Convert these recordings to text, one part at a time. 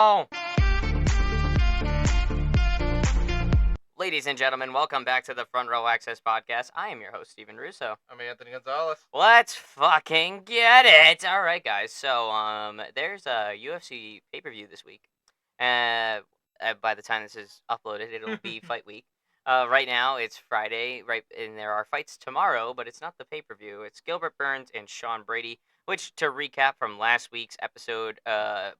Oh. Ladies and gentlemen, welcome back to the Front Row Access Podcast. I am your host, Steven Russo. I'm Anthony Gonzalez. Let's fucking get it! Alright, guys, so, there's a UFC pay-per-view this week. By the time this is uploaded, it'll be Fight Week. Right now, it's Friday, right, and there are fights tomorrow, but it's not the pay-per-view. It's Gilbert Burns and Sean Brady, which, to recap from last week's episode,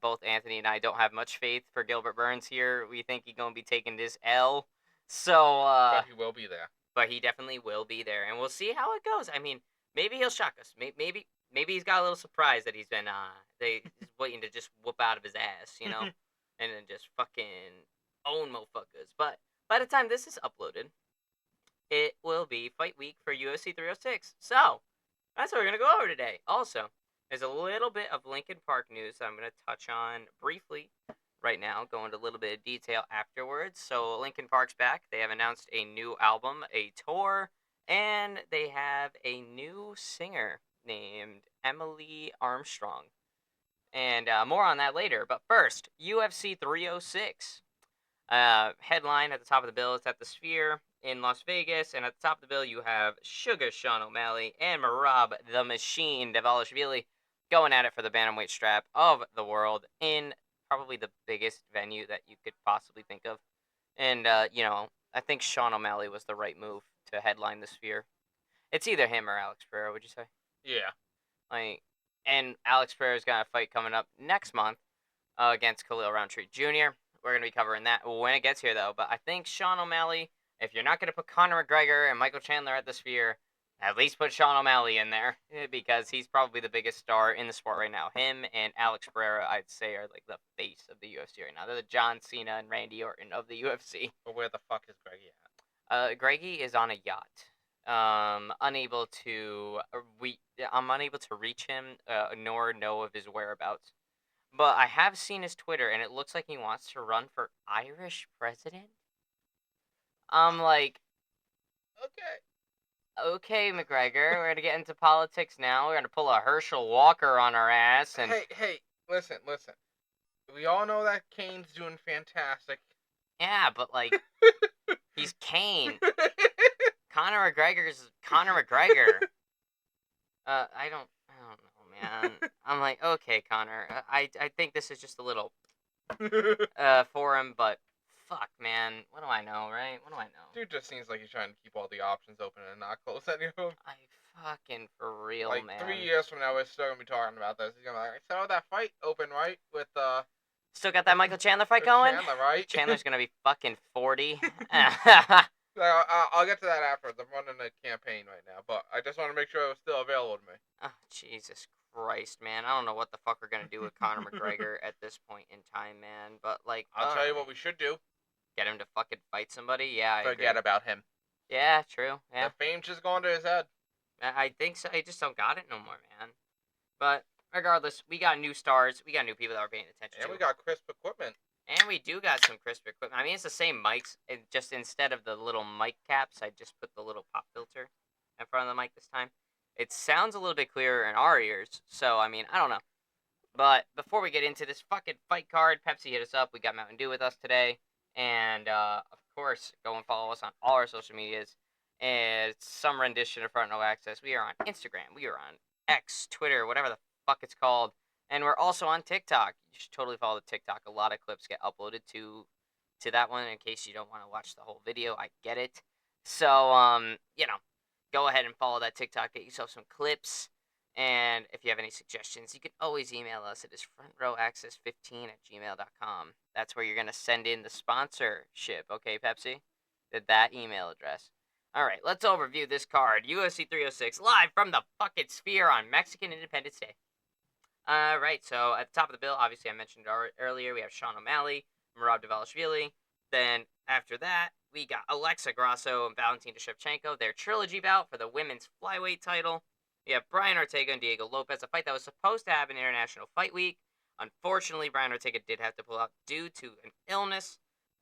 both Anthony and I don't have much faith for Gilbert Burns here. We think he's going to be taking this L. So, but he will be there. But he definitely will be there, and we'll see how it goes. I mean, maybe he'll shock us. Maybe he's got a little surprise that he's been he's waiting to just whoop out of his ass, you know, and then just fucking own motherfuckers. But by the time this is uploaded, it will be Fight Week for UFC 306. So that's what we're gonna go over today. Also, there's a little bit of Linkin Park news that I'm gonna touch on briefly right now, go into a little bit of detail afterwards. So Linkin Park's back. They have announced a new album, a tour, and they have a new singer named Emily Armstrong. And more on that later. But first, UFC 306. Headline at the top of the bill is at the Sphere in Las Vegas. And at the top of the bill, you have Sugar Sean O'Malley and Merab the Machine Dvalishvili going at it for the bantamweight strap of the world in probably the biggest venue that you could possibly think of. And, I think Sean O'Malley was the right move to headline the Sphere. It's either him or Alex Pereira, would you say? Yeah. And Alex Pereira's got a fight coming up next month against Khalil Roundtree Jr. We're going to be covering that when it gets here, though. But I think Sean O'Malley, if you're not going to put Conor McGregor and Michael Chandler at the Sphere, at least put Sean O'Malley in there, because he's probably the biggest star in the sport right now. Him and Alex Pereira, I'd say, are like the face of the UFC right now. They're the John Cena and Randy Orton of the UFC. But where the fuck is Greggy at? Greggy is on a yacht. I'm unable to reach him, nor know of his whereabouts. But I have seen his Twitter, and it looks like he wants to run for Irish president. I'm like, okay, McGregor, we're gonna get into politics now. We're gonna pull a Herschel Walker on our ass, and Hey, listen. We all know that Kane's doing fantastic. Yeah, but like, he's Kane. Conor McGregor's Conor McGregor. I don't know, man. I'm like, okay, Conor. I think this is just a little for him, but fuck, man. What do I know, right? What do I know? Dude just seems like he's trying to keep all the options open and not close any of them. I fucking for real, like, man. 3 years from now, we're still gonna be talking about this. He's gonna be like, I saw that fight open, right? With Still got that Michael Chandler fight going? Chandler, right? Chandler's gonna be fucking 40. I'll get to that afterwards. I'm running a campaign right now, but I just want to make sure it was still available to me. Oh, Jesus Christ, man. I don't know what the fuck we're going to do with Conor McGregor at this point in time, man. But, like... I'll tell you what we should do. Get him to fucking fight somebody? Yeah, I Forget agree. about him. Yeah, true. Yeah. The fame's just going to his head. I think so. I just don't got it no more, man. But, regardless, we got new stars. We got new people that we're paying attention to. And we got crisp equipment. And we do got some crisp equipment. I mean, it's the same mics. Just instead of the little mic caps, I just put the little pop filter in front of the mic this time. It sounds a little bit clearer in our ears. So, I mean, I don't know. But before we get into this fucking fight card, Pepsi hit us up. We got Mountain Dew with us today. And, of course, go and follow us on all our social medias. And it's some rendition of Front Row Access. We are on Instagram. We are on X, Twitter, whatever the fuck it's called. And we're also on TikTok. You should totally follow the TikTok. A lot of clips get uploaded to that one in case you don't want to watch the whole video. I get it. So, go ahead and follow that TikTok. Get yourself some clips. And if you have any suggestions, you can always email us. It is frontrowaccess15@gmail.com. That's where you're going to send in the sponsorship. Okay, Pepsi? That email address. All right, let's overview this card. UFC 306, live from the fucking Sphere on Mexican Independence Day. Right, so at the top of the bill, obviously I mentioned earlier, we have Sean O'Malley, Merab Dvalishvili. Then after that, we got Alexa Grasso and Valentina Shevchenko, their trilogy bout for the women's flyweight title. We have Brian Ortega and Diego Lopez, a fight that was supposed to happen International Fight Week. Unfortunately, Brian Ortega did have to pull out due to an illness,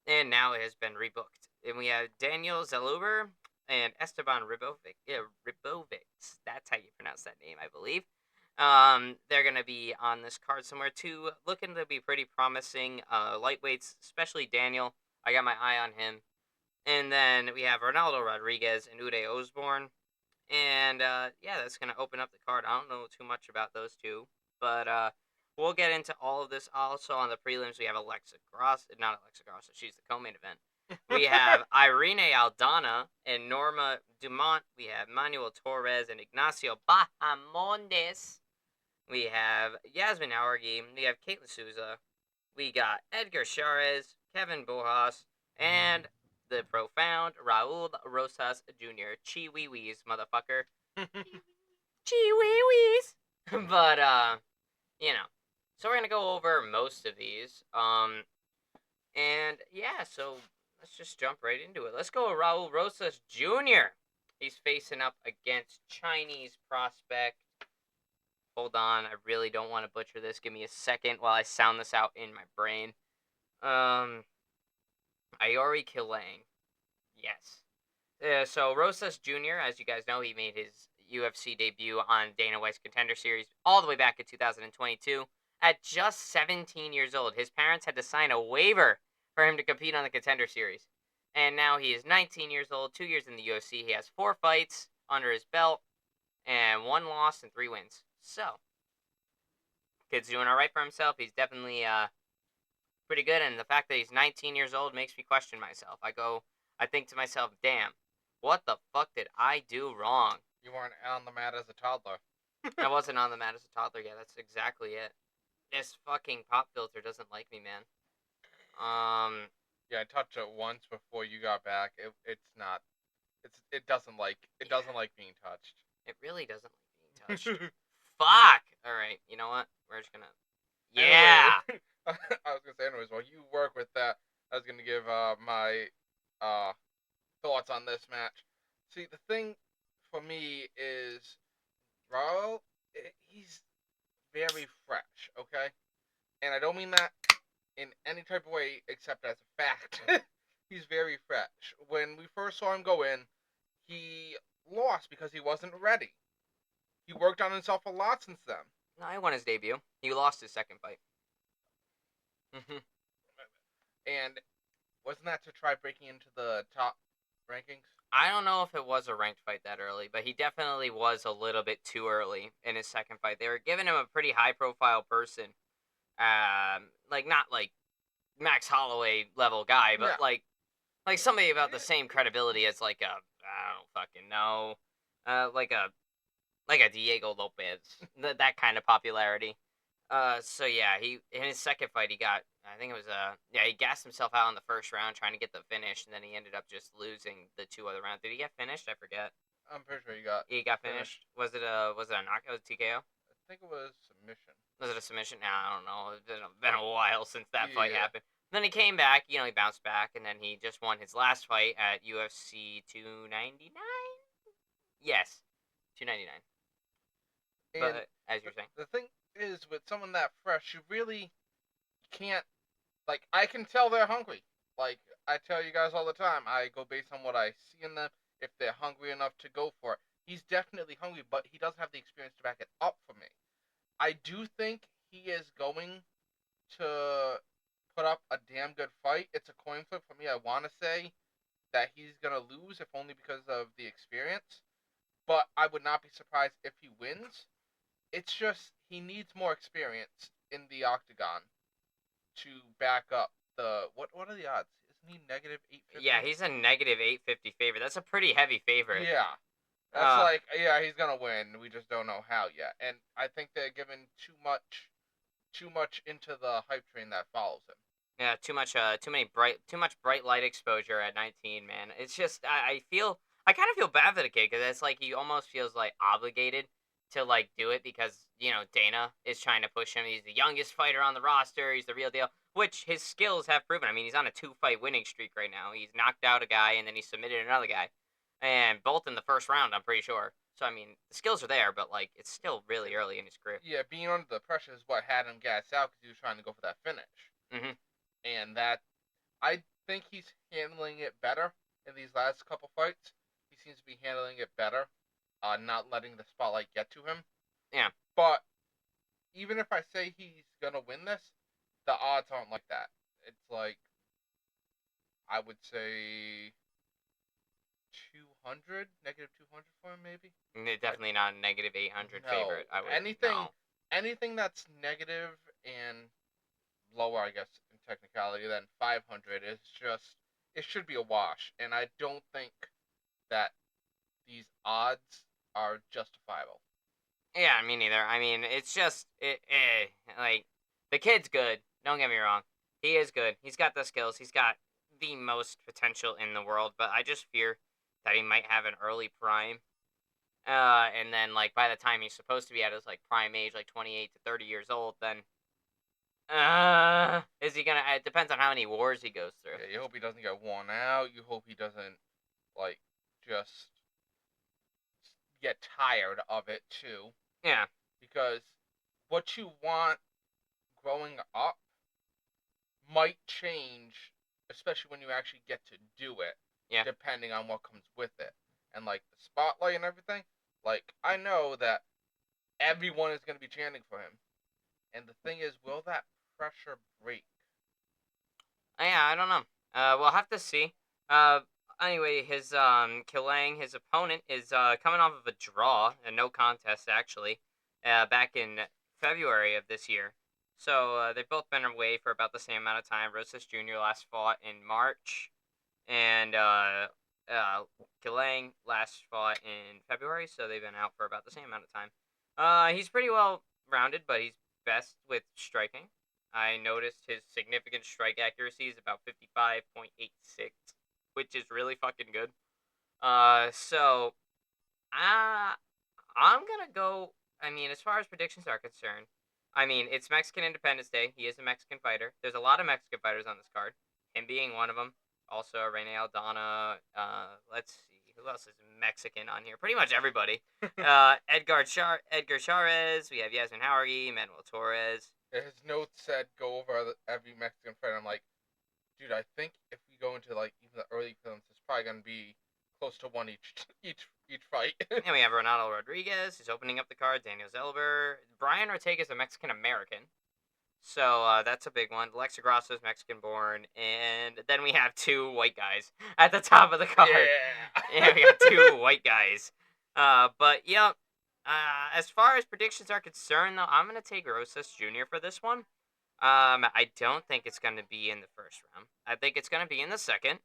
and now it has been rebooked. And we have Daniel Zaluber and Esteban Ribovic. That's how you pronounce that name, I believe. They're gonna be on this card somewhere too, looking to be pretty promising. Lightweights, especially Daniel. I got my eye on him. And then we have Ronaldo Rodriguez and Uday Osborne. And yeah, that's gonna open up the card. I don't know too much about those two, but we'll get into all of this. Also on the prelims, we have Alexa Gross, not Alexa Grosso. She's the co-main event. We have Irene Aldana and Norma Dumont. We have Manuel Torres and Ignacio Bahamondes. We have Yasmin Aourgi. We have Caitlin Souza. We got Edgar Chavez, Kevin Bojas, and the profound Raul Rosas Jr. Chi Wee Wees, motherfucker. Chi Wee Wees. But, you know. So we're going to go over most of these. And yeah, so let's just jump right into it. Let's go with Raul Rosas Jr. He's facing up against Chinese prospect. Hold on, I really don't want to butcher this. Give me a second while I sound this out in my brain. Iori Kilang. Yes. So Rosas Jr., as you guys know, he made his UFC debut on Dana White's Contender Series all the way back in 2022. At just 17 years old, his parents had to sign a waiver for him to compete on the Contender Series. And now he is 19 years old, 2 years in the UFC. He has 4 fights under his belt, and 1 loss and 3 wins. So, kid's doing all right for himself. He's definitely pretty good, and the fact that he's 19 years old makes me question myself. I think to myself, damn, what the fuck did I do wrong? You weren't on the mat as a toddler. I wasn't on the mat as a toddler. Yeah, that's exactly it. This fucking pop filter doesn't like me, man. Yeah, I touched it once before you got back. It doesn't like being touched. It really doesn't like being touched. Fuck. All right, you know what? We're just gonna. Yeah. Anyway, I was gonna say, anyways, while you work with that, I was gonna give my thoughts on this match. See, the thing for me is Raul, he's very fresh, okay? And I don't mean that in any type of way except as a fact. He's very fresh. When we first saw him go in, he lost because he wasn't ready. He worked on himself a lot since then. No, he won his debut. He lost his second fight. And wasn't that to try breaking into the top rankings? I don't know if it was a ranked fight that early, but he definitely was a little bit too early in his second fight. They were giving him a pretty high-profile person, like not like Max Holloway level guy, but Yeah. like somebody about the same credibility as like a I don't fucking know, like a Diego Lopez, that kind of popularity. So yeah, he in his second fight he got, I think it was he gassed himself out in the first round trying to get the finish, and then he ended up just losing the 2 other rounds. Did he get finished? I forget. I'm pretty sure He got finished. Was it a knockout? TKO? I think it was submission. Was it a submission? Nah, I don't know. It's been a while since that fight Yeah. happened. Then he came back. He bounced back, and then he just won his last fight at UFC 299. Yes, 299. And But as you're saying, the thing is, with someone that fresh, you really can't. Like, I can tell they're hungry. Like, I tell you guys all the time, I go based on what I see in them, if they're hungry enough to go for it. He's definitely hungry, but he doesn't have the experience to back it up for me. I do think he is going to put up a damn good fight. It's a coin flip for me. I want to say that he's going to lose, if only because of the experience. But I would not be surprised if he wins. It's just he needs more experience in the octagon to back up the what are the odds? Isn't he negative 850? yeah, he's a negative 850 favorite. That's a pretty heavy favorite. Yeah. That's he's gonna win. We just don't know how yet. And I think they're giving too much into the hype train that follows him. Yeah, too much bright light exposure at 19, man. It's just I kind of feel bad for the kid because it's like he almost feels like obligated to like do it because Dana is trying to push him. He's the youngest fighter on the roster. He's the real deal, which his skills have proven. I mean, he's on a 2-fight winning streak right now. He's knocked out a guy and then he submitted another guy, and both in the first round, I'm pretty sure. So I mean, the skills are there, but like it's still really early in his career. Yeah, being under the pressure is what had him gas out because he was trying to go for that finish. Mhm. And that I think he's handling it better in these last couple fights. He seems to be handling it better, not letting the spotlight get to him. Yeah. But even if I say he's gonna win this, the odds aren't like that. It's like I would say 200, negative 200 for him, maybe. Like Definitely not a negative 800 no, favorite. I would anything, no. anything that's negative and lower, I guess, in technicality than 500 is just it should be a wash, and I don't think that these odds are justifiable. Yeah, me neither. I mean, it's just like the kid's good. Don't get me wrong. He is good. He's got the skills. He's got the most potential in the world. But I just fear that he might have an early prime. And then like by the time he's supposed to be at his like prime age, like 28 to 30 years old, then is he gonna? It depends on how many wars he goes through. Yeah, you hope he doesn't get worn out. You hope he doesn't like just get tired of it too, Yeah, because what you want growing up might change, especially when you actually get to do it, yeah. depending on what comes with it. And like the spotlight and everything, like I know that everyone is going to be chanting for him. And the thing is, will that pressure break? Yeah, I don't know. We'll have to see. Uh, anyway, his Killang, his opponent, is coming off of a draw, a no contest actually, back in February of this year. So they've both been away for about the same amount of time. Rosas Jr. last fought in March, and Killang last fought in February. So they've been out for about the same amount of time. He's pretty well rounded, but he's best with striking. I noticed his significant strike accuracy is about 55.86, which is really fucking good. So uh, I'm gonna go. I mean, as far as predictions are concerned, I mean it's Mexican Independence Day. He is a Mexican fighter. There's a lot of Mexican fighters on this card. Him being one of them. Also, Rene Aldana. Let's see who else is Mexican on here. Pretty much everybody. Edgar Chavez. We have Yasmin Howergy, Manuel Torres. His notes said go over every Mexican fight. I'm like, dude, I think if we go into like even the early films, it's probably gonna be close to one each fight. And we have Ronaldo Rodriguez. He's opening up the card. Daniel Zelber. Brian Ortega is a Mexican American. So that's a big one. Alexa Grasso is Mexican born. And then we have two white guys at the top of the card. Yeah, we got two white guys. But yeah, as far as predictions are concerned, though, I'm going to take Rosas Jr. for this one. I don't think it's going to be in the first round. I think it's going to be in the second.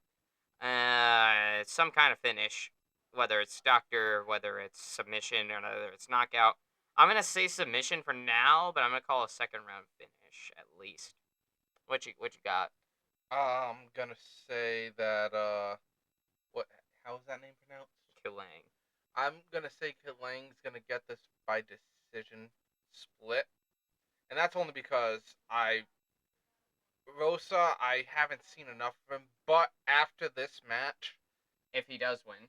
Some kind of finish, whether it's doctor, whether it's submission, or whether it's knockout. I'm gonna say submission for now, but I'm gonna call a second round finish at least. What you got? I'm gonna say that what how is that name pronounced? Killing. I'm gonna say Kilang's gonna get this by decision split, and that's only because I haven't seen enough of him. But after this match, If he does win.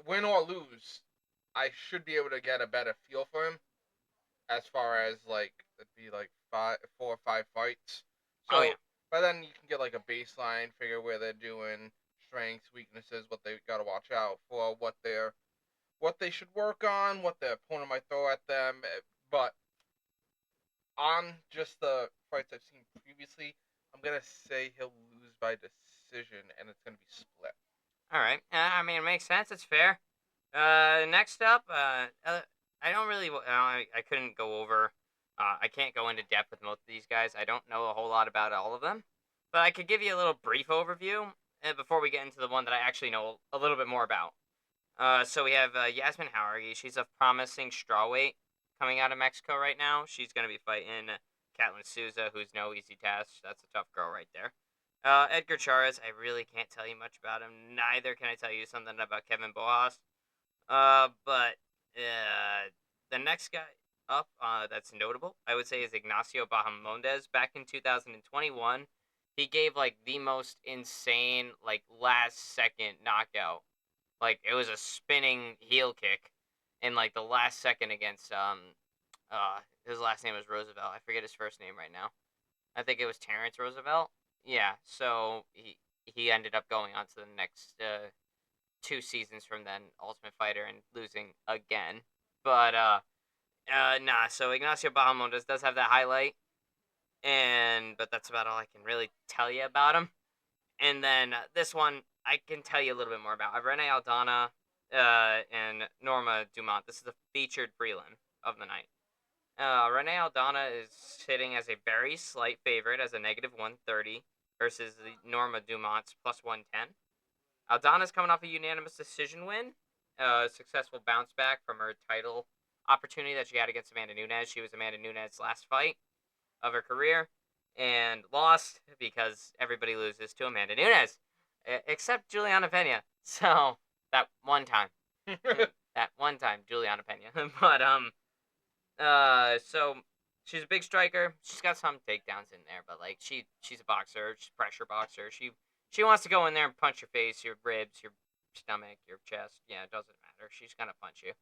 win or lose, I should be able to get a better feel for him as far as like it'd be like 4 or 5 fights. Oh yeah. So by then you can get like a baseline, figure where they're doing, strengths, weaknesses, what they gotta watch out for, what they should work on, what their opponent might throw at them. But on just the fights I've seen previously, I'm gonna say he'll lose by decision, and it's gonna be split. All right. I mean, it makes sense. It's fair. Next up, I don't really. I couldn't go over. I can't go into depth with most of these guys. I don't know a whole lot about all of them, but I could give you a little brief overview before we get into the one that I actually know a little bit more about. So we have Yasmin Howergy. She's a promising strawweight coming out of Mexico right now. She's going to be fighting Catlin Souza, who's no easy task. That's a tough girl right there. Edgar Charas, I really can't tell you much about him. Neither can I tell you something about Kevin Boas. But the next guy up that's notable, I would say, is Ignacio Bahamondes. Back in 2021, he gave like the most insane, like last second knockout. Like it was a spinning heel kick in like the last second against his last name was Roosevelt. I forget his first name right now. I think it was Terrence Roosevelt. Yeah, so he ended up going on to the next 2 seasons from then, Ultimate Fighter, and losing again. But Nah. So Ignacio Bahamondes does have that highlight, but that's about all I can really tell you about him. And then this one I can tell you a little bit more about. Rene Aldana and Norma Dumont. This is the featured prelim of the night. Rene Aldana is sitting as a very slight favorite as a negative 130 versus the Norma Dumont's plus 110. Aldana's coming off a unanimous decision win, a successful bounce back from her title opportunity that she had against Amanda Nunes. She was Amanda Nunes' last fight of her career and lost because everybody loses to Amanda Nunes, except Juliana Pena. So that one time, Juliana Pena. But so she's a big striker. She's got some takedowns in there, but like she's a boxer. She's a pressure boxer. She wants to go in there and punch your face, your ribs, your stomach, your chest. Yeah, it doesn't matter. She's gonna punch you.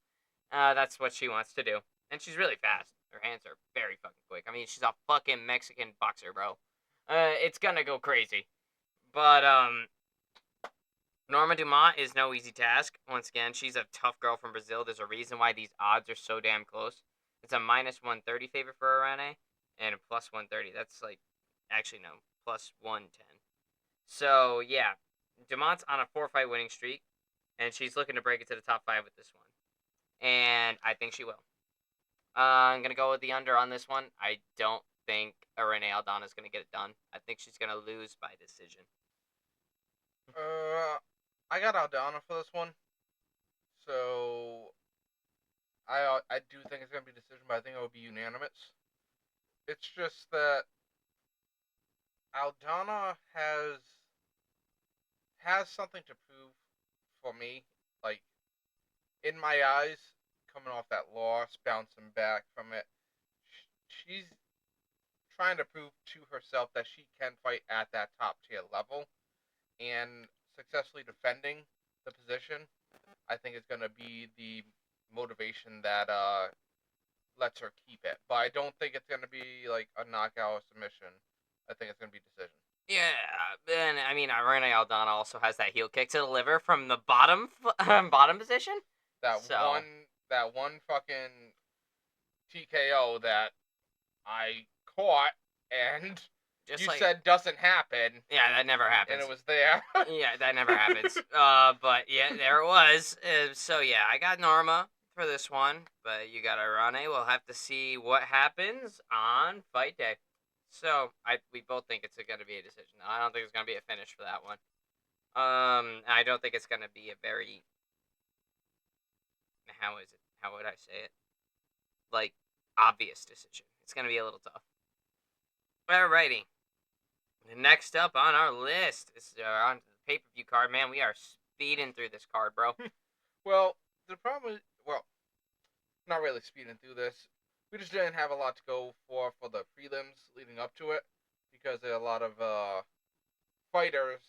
That's what she wants to do, and she's really fast. Her hands are very fucking quick. I mean, she's a fucking Mexican boxer, bro. It's gonna go crazy. But Norma Dumont is no easy task. Once again, she's a tough girl from Brazil. There's a reason why these odds are so damn close. It's a minus 130 favor for Arane and a plus 130. That's like, actually, no, plus 110. So, yeah, Dumont's on a 4-fight winning streak, and she's looking to break it to the top 5 with this one. And I think she will. I'm going to go with the under on this one. I don't think Arane Aldana is going to get it done. I think she's going to lose by decision. I got Aldana for this one, so I do think it's gonna be a decision, but I think it will be unanimous. It's just that Aldana has something to prove for me. Like, in my eyes, coming off that loss, bouncing back from it, she's trying to prove to herself that she can fight at that top tier level, and successfully defending the position, I think is going to be the motivation that lets her keep it. But I don't think it's going to be like a knockout or submission. I think it's going to be decision. Yeah, and I mean, Rene Aldana also has that heel kick to the liver from the bottom position. That one fucking TKO that I caught and just you like, said doesn't happen. Yeah, that never happens. And it was there. Yeah, that never happens. But yeah, there it was. So yeah, I got Norma for this one, but you got Arane. We'll have to see what happens on fight day. So we both think it's going to be a decision. I don't think it's going to be a finish for that one. I don't think it's going to be a very, how would I say it? Like, obvious decision. It's going to be a little tough. Alrighty. Next up on our list is on the pay-per-view card. Man, we are speeding through this card, bro. Well, the problem is, not really speeding through this. We just didn't have a lot to go for the prelims leading up to it because there are a lot of fighters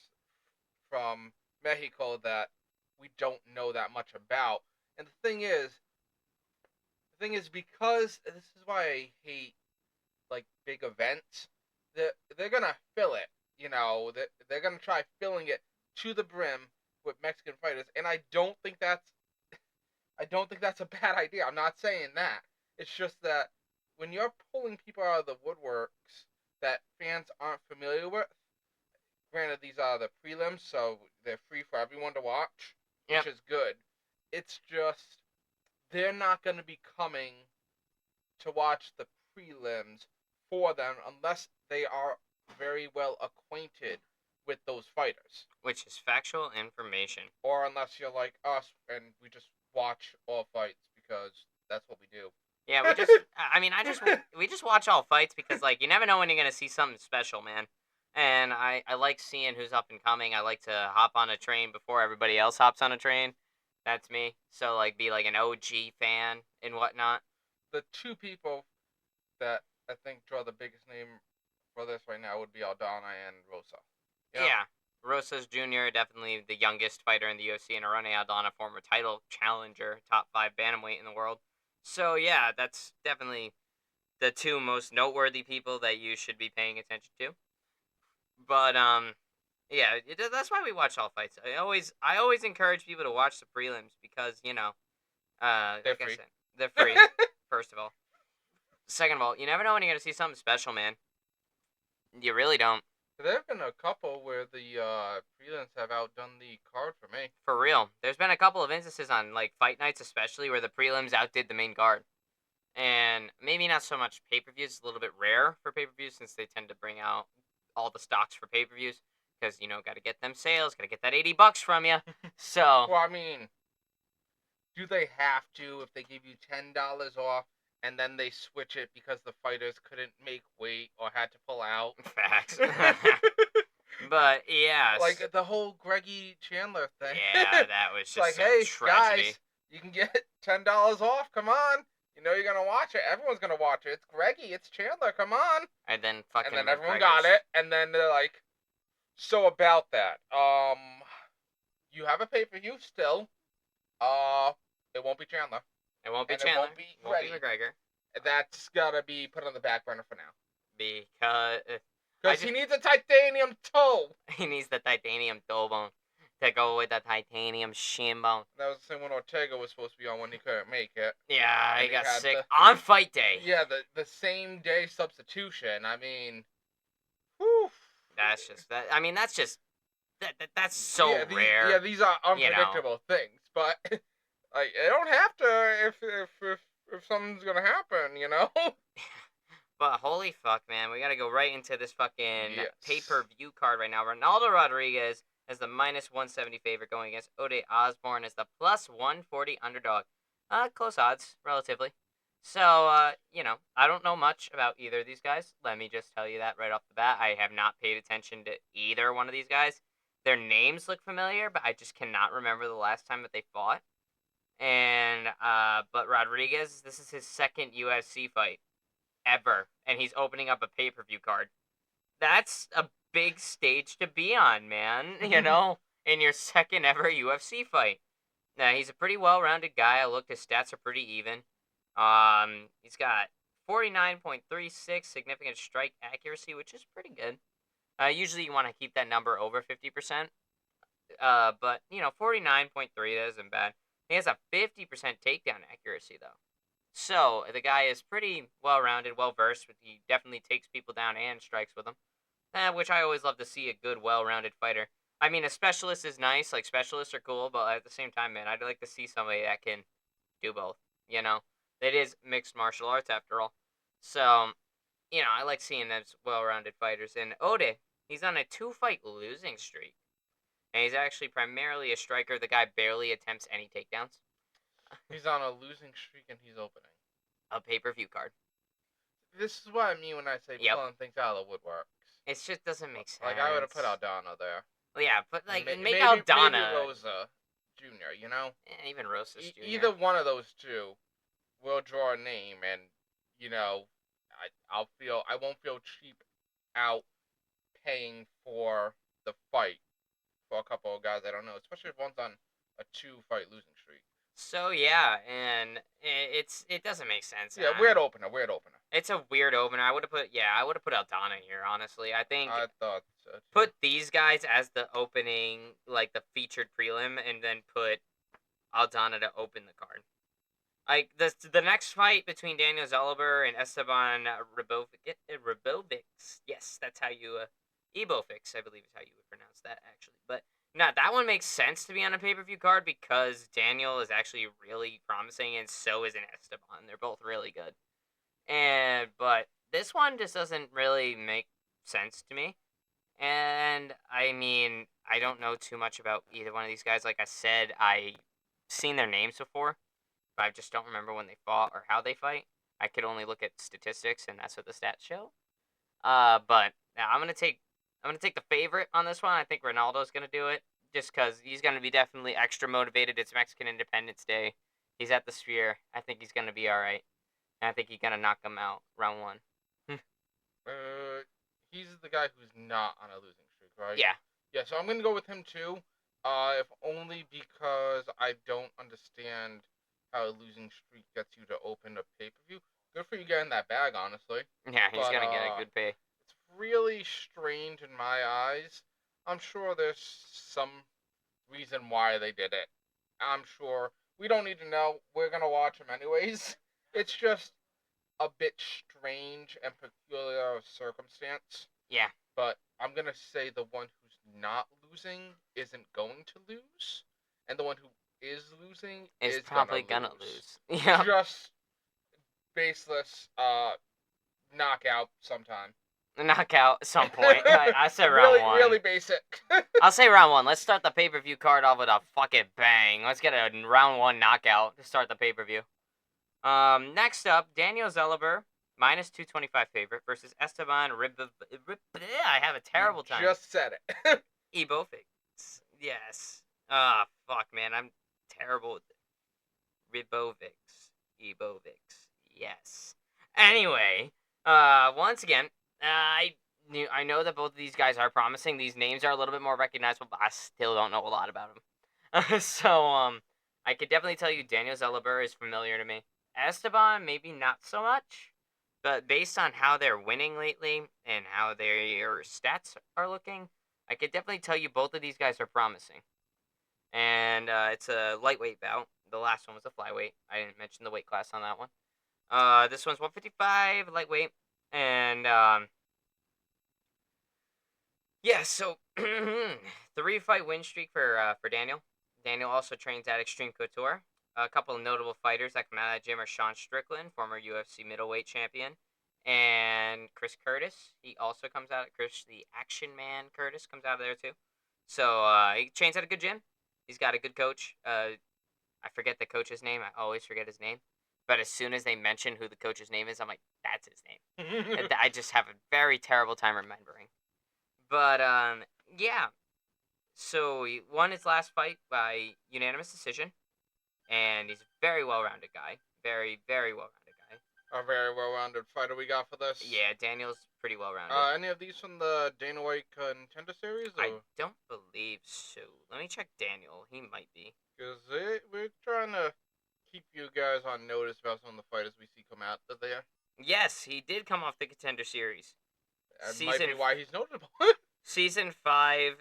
from Mexico that we don't know that much about. And the thing is because this is why I hate like big events. They're gonna fill it, they're gonna try filling it to the brim with Mexican fighters, and I don't think that's a bad idea. I'm not saying that. It's just that when you're pulling people out of the woodworks that fans aren't familiar with, granted these are the prelims, so they're free for everyone to watch, which is good. It's just they're not gonna be coming to watch the prelims for them unless they are very well acquainted with those fighters. Which is factual information. Or unless you're like us and we just watch all fights because that's what we do. Yeah, we just watch all fights because, like, you never know when you're going to see something special, man. And I like seeing who's up and coming. I like to hop on a train before everybody else hops on a train. That's me. So, like, be like an OG fan and whatnot. The two people that I think draw the biggest name for this right now would be Aldana and Rosa. Yeah. Rosas Jr., definitely the youngest fighter in the UFC, and Arane Aldana, former title challenger, top 5 bantamweight in the world. So, yeah, that's definitely the two most noteworthy people that you should be paying attention to. But, yeah, that's why we watch all fights. I always encourage people to watch the prelims because, they're free. They're free. first of all. Second of all, you never know when you're going to see something special, man. You really don't. There have been a couple where the prelims have outdone the card for me. For real. There's been a couple of instances on, like, fight nights especially, where the prelims outdid the main card. And maybe not so much pay-per-views. It's a little bit rare for pay-per-views since they tend to bring out all the stocks for pay-per-views. Because, got to get them sales, got to get that $80 from you. So, Well, I mean, do they have to if they give you $10 off and then they switch it because the fighters couldn't make weight or had to pull out? facts. But, yeah. Like the whole Greggy Chandler thing. Yeah, that was It's just like, a hey, tragedy. guys, you can get $10 off. Come on. You know you're going to watch it. Everyone's going to watch it. It's Greggy. It's Chandler. Come on. And then fucking And then everyone McGregor's. got it. And then they're like, so about that. You have a pay-per-view still. It won't be Chandler. It won't be And Chandler. it won't be McGregor. That's gotta be put on the back burner for now. Because he needs a titanium toe. he needs the titanium toe bone to go with the titanium shin bone. That was the same when Ortega was supposed to be on when he couldn't make it. Yeah, And he got had sick on fight day. Yeah, the same day substitution. I mean, whew. That's just that. I mean, that's just that's so rare. Yeah, these are unpredictable things, but like it don't have to if something's gonna happen, you know. But holy fuck, man, we gotta go right into this fucking Yes. pay-per-view card right now. Ronaldo Rodriguez as the -170 favorite going against Ode Osborne as the +140 underdog. Close odds, relatively. So, I don't know much about either of these guys. Let me just tell you that right off the bat. I have not paid attention to either one of these guys. Their names look familiar, but I just cannot remember the last time that they fought. And, but Rodriguez, this is his second UFC fight ever, and he's opening up a pay-per-view card. That's a big stage to be on, man, in your second ever UFC fight. Now, he's a pretty well-rounded guy. I looked, his stats are pretty even. He's got 49.36 significant strike accuracy, which is pretty good. Usually you want to keep that number over 50%. But, 49.3, that isn't bad. He has a 50% takedown accuracy, though. So, the guy is pretty well-rounded, well-versed. He definitely takes people down and strikes with them. Which I always love to see a good, well-rounded fighter. I mean, a specialist is nice. Like, specialists are cool, but at the same time, man, I'd like to see somebody that can do both, It is mixed martial arts, after all. So, I like seeing those well-rounded fighters. And Ode, he's on a 2-fight losing streak. And he's actually primarily a striker. The guy barely attempts any takedowns. He's on a losing streak and he's opening a pay-per-view card. This is what I mean when I say pulling things out of the woodworks. It just doesn't make sense. Like, I would have put Aldana there. Well, yeah, but make maybe Aldana. Maybe Rosa Jr., Yeah, even Rosa's Jr. Either one of those two will draw a name, and, I won't feel cheap out paying for the fight for a couple of guys I don't know, especially if one's on a 2-fight losing streak. So yeah, and it doesn't make sense. Yeah, weird opener. It's a weird opener. I would have put Aldana here, honestly. I thought so too. Put these guys as the opening, like the featured prelim, and then put Aldana to open the card. Like the next fight between Daniel Zellweger and Esteban Rebovix. Yes, that's how you Ebofix, I believe is how you would pronounce that actually. But no, that one makes sense to be on a pay-per-view card because Daniel is actually really promising, and so is an Esteban. They're both really good. But this one just doesn't really make sense to me. And I mean, I don't know too much about either one of these guys. Like I said, I've seen their names before, but I just don't remember when they fought or how they fight. I could only look at statistics, and that's what the stats show. But now I'm gonna take the favorite on this one. I think Ronaldo's gonna do it, just because he's gonna be definitely extra motivated. It's Mexican Independence Day. He's at the Sphere. I think he's gonna be all right. And I think he's gonna knock him out round 1. He's the guy who's not on a losing streak, right? Yeah. Yeah, so I'm going to go with him too, if only because I don't understand how a losing streak gets you to open a pay-per-view. Good for you getting that bag, honestly. Yeah, he's going to get a good pay. It's really strange in my eyes. I'm sure there's some reason why they did it. I'm sure. We don't need to know. We're going to watch him anyways. It's just a bit strange and peculiar of circumstance. Yeah. But I'm gonna say the one who's not losing isn't going to lose, and the one who is losing Is is gonna probably gonna lose. lose. Yeah. Just baseless knockout sometime. Knockout at some point. I said round Really, one. really basic. I'll say round one. Let's start the pay-per-view card off with a fucking bang. Let's get a round one knockout to start the pay-per-view. Next up, Daniel Zellweger, minus 225 favorite, versus Esteban I have a terrible time. Just said it. Ibovix. Yes. Ah, fuck, man. I'm terrible with Ribovix. Ibovix. Yes. Anyway, once again, I know that both of these guys are promising. These names are a little bit more recognizable, but I still don't know a lot about them. So, I could definitely tell you Daniel Zellweger is familiar to me. Esteban, maybe not so much. But based on how they're winning lately and how their stats are looking, I could definitely tell you both of these guys are promising. And it's a lightweight bout. The last one was a flyweight. I didn't mention the weight class on that one. This one's 155 lightweight, and yeah. So 3-fight win streak for Daniel. Daniel also trains at Extreme Couture. A couple of notable fighters that come out of that gym are Sean Strickland, former UFC middleweight champion, and Chris Curtis. He also comes out. Chris, the Action Man Curtis, comes out of there too. So he trains at a good gym. He's got a good coach. I forget the coach's name. I always forget his name. But as soon as they mention who the coach's name is, I'm like, that's his name. And I just have a very terrible time remembering. But yeah. So he won his last fight by unanimous decision, and he's a very well-rounded guy. Very, very well-rounded guy. A very well-rounded fighter we got for this. Yeah, Daniel's pretty well-rounded. Any of these from the Dana White Contender Series? Or? I don't believe so. Let me check Daniel. He might be. Because we're trying to keep you guys on notice about some of the fighters we see come out there. Yes, he did come off the Contender Series. That might be why he's notable. Season 5,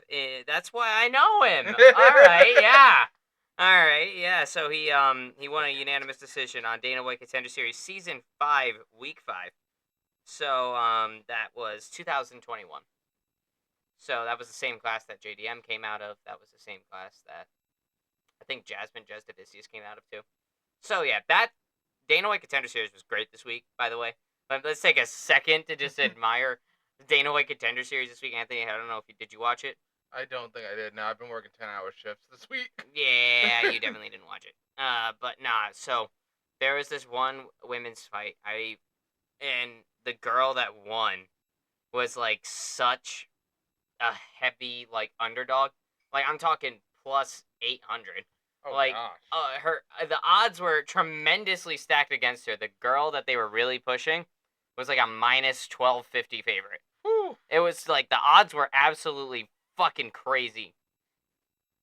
that's why I know him. Alright, yeah. Alright, yeah, so he won a unanimous decision on Dana White Contender Series Season 5, Week 5. So, that was 2021. So, that was the same class that JDM came out of. That was the same class that I think Jasmine Jasdavicius came out of, too. So, yeah, that Dana White Contender Series was great this week, by the way. Let's take a second to just admire the Dana White Contender Series this week. Anthony, I don't know if did you watch it? I don't think I did. No, I've been working 10-hour shifts this week. Yeah, you definitely didn't watch it. But nah, so there was this one women's fight. And the girl that won was like such a heavy like underdog. Like I'm talking plus 800. Oh like gosh. The odds were tremendously stacked against her. The girl that they were really pushing was like a minus 1250 favorite. Whew. It was like the odds were absolutely fucking crazy.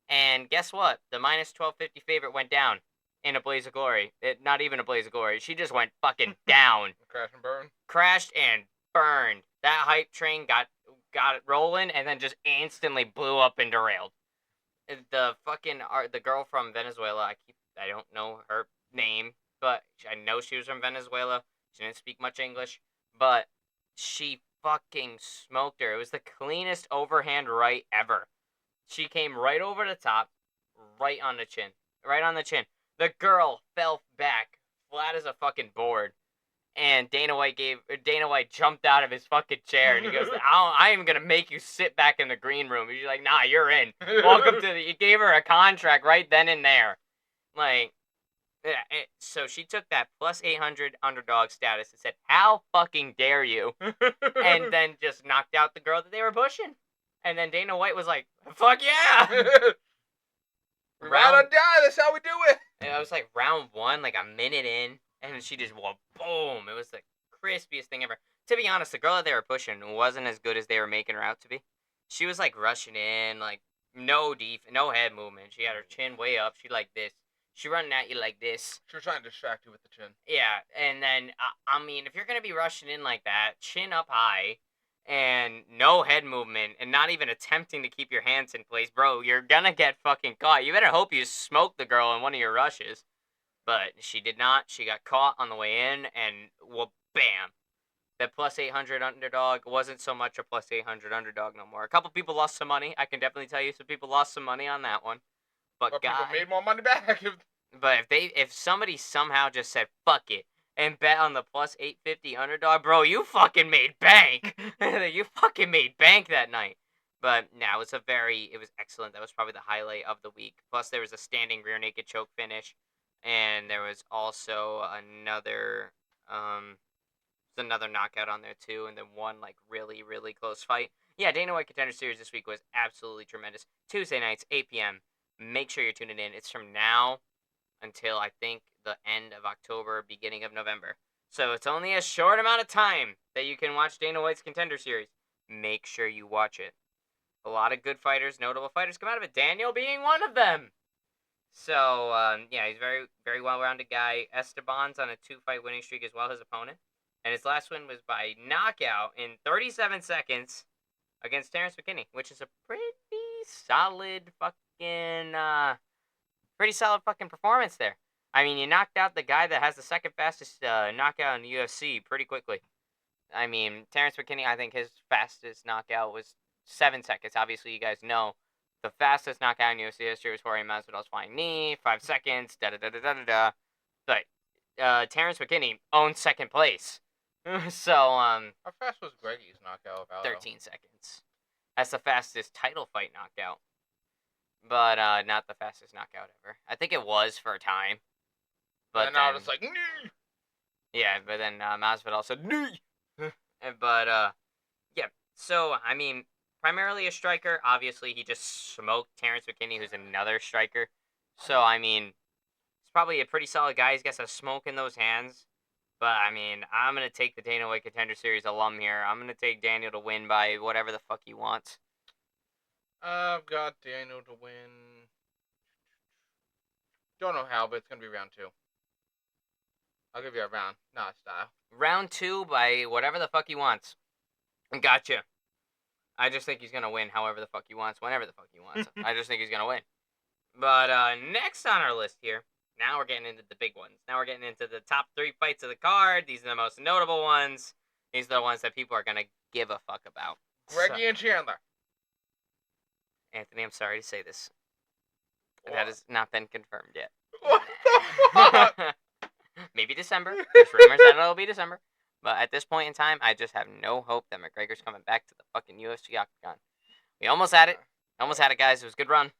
And guess what? The minus 1250 favorite went down in a blaze of glory. Not even a blaze of glory. She just went fucking down. Crash and burn. Crashed and burned. That hype train got it rolling and then just instantly blew up and derailed. The girl from Venezuela, I don't know her name, but I know she was from Venezuela. She didn't speak much English, but she fucking smoked her. It was the cleanest overhand right ever. She came right over the top, right on the chin. Right on the chin. The girl fell back, flat as a fucking board. And Dana White jumped out of his fucking chair and he goes, I am gonna make you sit back in the green room. He's like, nah, you're in. Welcome to he gave her a contract right then and there. Like, yeah, so she took that plus 800 underdog status and said, how fucking dare you? And then just knocked out the girl that they were pushing. And then Dana White was like, fuck yeah! Ride or die, that's how we do it! And it was like round 1, like a minute in, and she just went boom. It was the crispiest thing ever. To be honest, the girl that they were pushing wasn't as good as they were making her out to be. She was like rushing in, like no head movement. She had her chin way up. She like this. She running at you like this. She was trying to distract you with the chin. Yeah, and then, I mean, if you're going to be rushing in like that, chin up high, and no head movement, and not even attempting to keep your hands in place, bro, you're going to get fucking caught. You better hope you smoke the girl in one of your rushes. But she did not. She got caught on the way in, and well, bam. That plus 800 underdog wasn't so much a plus 800 underdog no more. A couple people lost some money. I can definitely tell you some people lost some money on that one. But people made more money back. if somebody somehow just said fuck it and bet on the plus 850 underdog, bro, you fucking made bank. You fucking made bank that night. But no, it was excellent. That was probably the highlight of the week. Plus there was a standing rear naked choke finish, and there was also another knockout on there too, and then one like really really close fight. Yeah, Dana White Contender Series this week was absolutely tremendous. Tuesday nights 8 p.m. Make sure you're tuning in. It's from now until I think the end of October, beginning of November. So it's only a short amount of time that you can watch Dana White's Contender Series. Make sure you watch it. A lot of good fighters, notable fighters come out of it. Daniel being one of them. So yeah, he's a very very well-rounded guy. Esteban's on a 2-fight winning streak as well, his opponent, and his last win was by knockout in 37 seconds against Terrence McKinney, which is a pretty solid fucking performance there. I mean, you knocked out the guy that has the second fastest knockout in the UFC pretty quickly. I mean, Terrence McKinney, I think his fastest knockout was 7 seconds. Obviously, you guys know the fastest knockout in UFC history was Jorge Masvidal's flying knee, 5 seconds, da-da-da-da-da-da. But Terrence McKinney owns second place. So, How fast was Greggy's knockout? 13 seconds. That's the fastest title fight knockout. But not the fastest knockout ever. I think it was for a time. But and now it's like, nee! Yeah, but then Masvidal said, nee! But, yeah. So, I mean, primarily a striker. Obviously, he just smoked Terrence McKinney, who's another striker. So, I mean, he's probably a pretty solid guy. He's got some smoke in those hands. But, I mean, I'm going to take the Dana White Contender Series alum here. I'm going to take Daniel to win by whatever the fuck he wants. I've got Daniel to win. Don't know how, but it's going to be round 2. I'll give you a round, not a style. Round 2 by whatever the fuck he wants. Gotcha. I just think he's going to win however the fuck he wants, whenever the fuck he wants. I just think he's going to win. But next on our list here, now we're getting into the big ones. Now we're getting into the top 3 fights of the card. These are the most notable ones. These are the ones that people are going to give a fuck about. Greggy and Chandler. Anthony, I'm sorry to say this. What? That has not been confirmed yet. What the fuck? Maybe December. There's rumors that it'll be December. But at this point in time, I just have no hope that McGregor's coming back to the fucking UFC octagon. We almost had it. Almost had it, guys. It was a good run.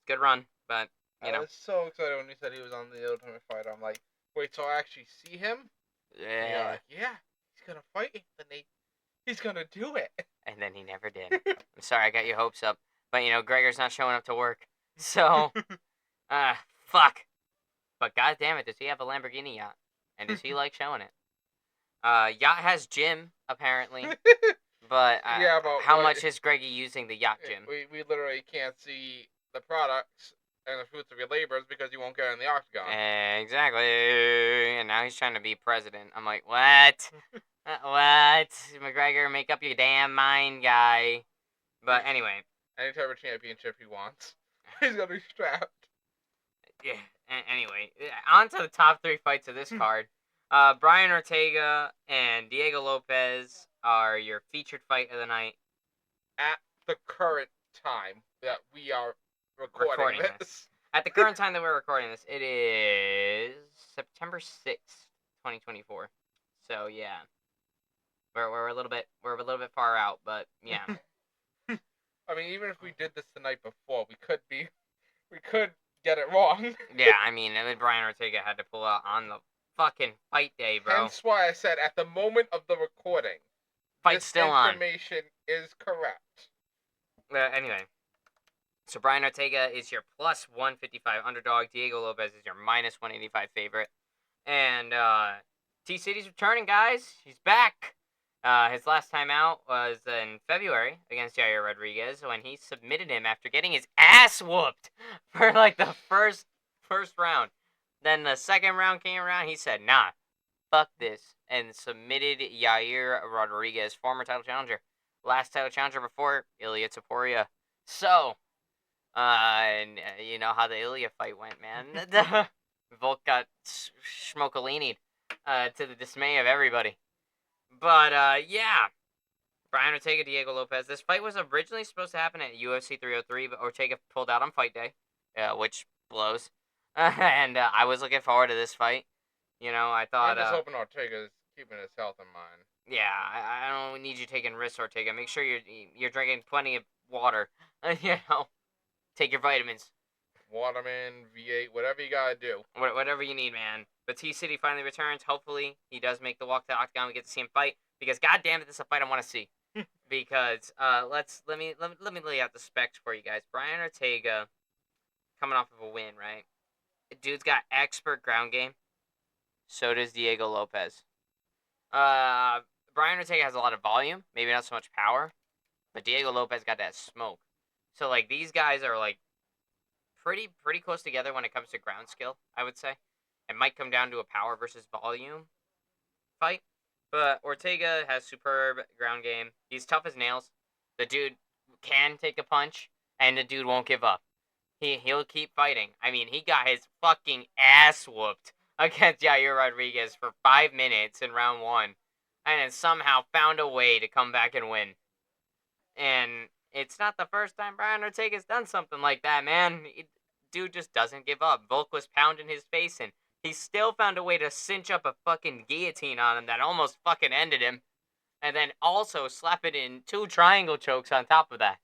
Good run. But, you know. I was so excited when he said he was on the Ultimate Fighter. I'm like, wait till I actually see him? Yeah. You're like, yeah, he's going to fight Anthony. He's going to do it. And then he never did. I'm sorry I got your hopes up. But, you know, Gregor's not showing up to work. So, fuck. But god damn it, does he have a Lamborghini yacht? And does he like showing it? Yacht has gym, apparently. But, Yeah, but how much is Greggy using the yacht gym? We literally can't see the products and the fruits of your labors because you won't get in the octagon. Exactly. And now he's trying to be president. I'm like, what? What? McGregor, make up your damn mind, guy. But anyway. Any type of championship he wants, he's gonna be strapped. Yeah. Anyway, on to the top 3 fights of this card. Brian Ortega and Diego Lopez are your featured fight of the night. At the current time that we are recording this. At the current time that we're recording this, it is September 6th, 2024. So yeah, we're a little bit far out, but yeah. I mean, even if we did this the night before, we could get it wrong. Yeah, I mean, Brian Ortega had to pull out on the fucking fight day, bro. Hence why I said at the moment of the recording, fight's still on. Information is correct. Anyway, so Brian Ortega is your plus 155 underdog. Diego Lopez is your minus 185 favorite. And T-City's returning, guys. He's back. His last time out was in February against Yair Rodriguez when he submitted him after getting his ass whooped for like the first round. Then the second round came around. He said, nah, fuck this, and submitted Yair Rodriguez, former title challenger. Last title challenger before Ilya Topuria. So, and you know how the Ilya fight went, man. Volk got schmokalini'd, to the dismay of everybody. But yeah, Brian Ortega, Diego Lopez. This fight was originally supposed to happen at UFC 303, but Ortega pulled out on fight day, which blows. And I was looking forward to this fight. You know, I thought, I'm just hoping Ortega's keeping his health in mind. yeah, I don't need you taking risks, Ortega. Make sure you're drinking plenty of water. You know, take your vitamins. Waterman, V8, whatever you gotta do. Whatever you need, man. But T City finally returns. Hopefully, he does make the walk to the octagon. We get to see him fight because, goddamn it, this is a fight I want to see. Because let me lay out the specs for you guys. Brian Ortega, coming off of a win, right? Dude's got expert ground game. So does Diego Lopez. Brian Ortega has a lot of volume, maybe not so much power, but Diego Lopez got that smoke. So like these guys are like pretty close together when it comes to ground skill, I would say. It might come down to a power versus volume fight, but Ortega has superb ground game. He's tough as nails. The dude can take a punch, and the dude won't give up. He'll keep fighting. I mean, he got his fucking ass whooped against Yair Rodriguez for 5 minutes in round 1, and then somehow found a way to come back and win. And it's not the first time Brian Ortega's done something like that, man. Dude just doesn't give up. Volk was pounding his face in. He still found a way to cinch up a fucking guillotine on him that almost fucking ended him. And then also slap it in 2 triangle chokes on top of that.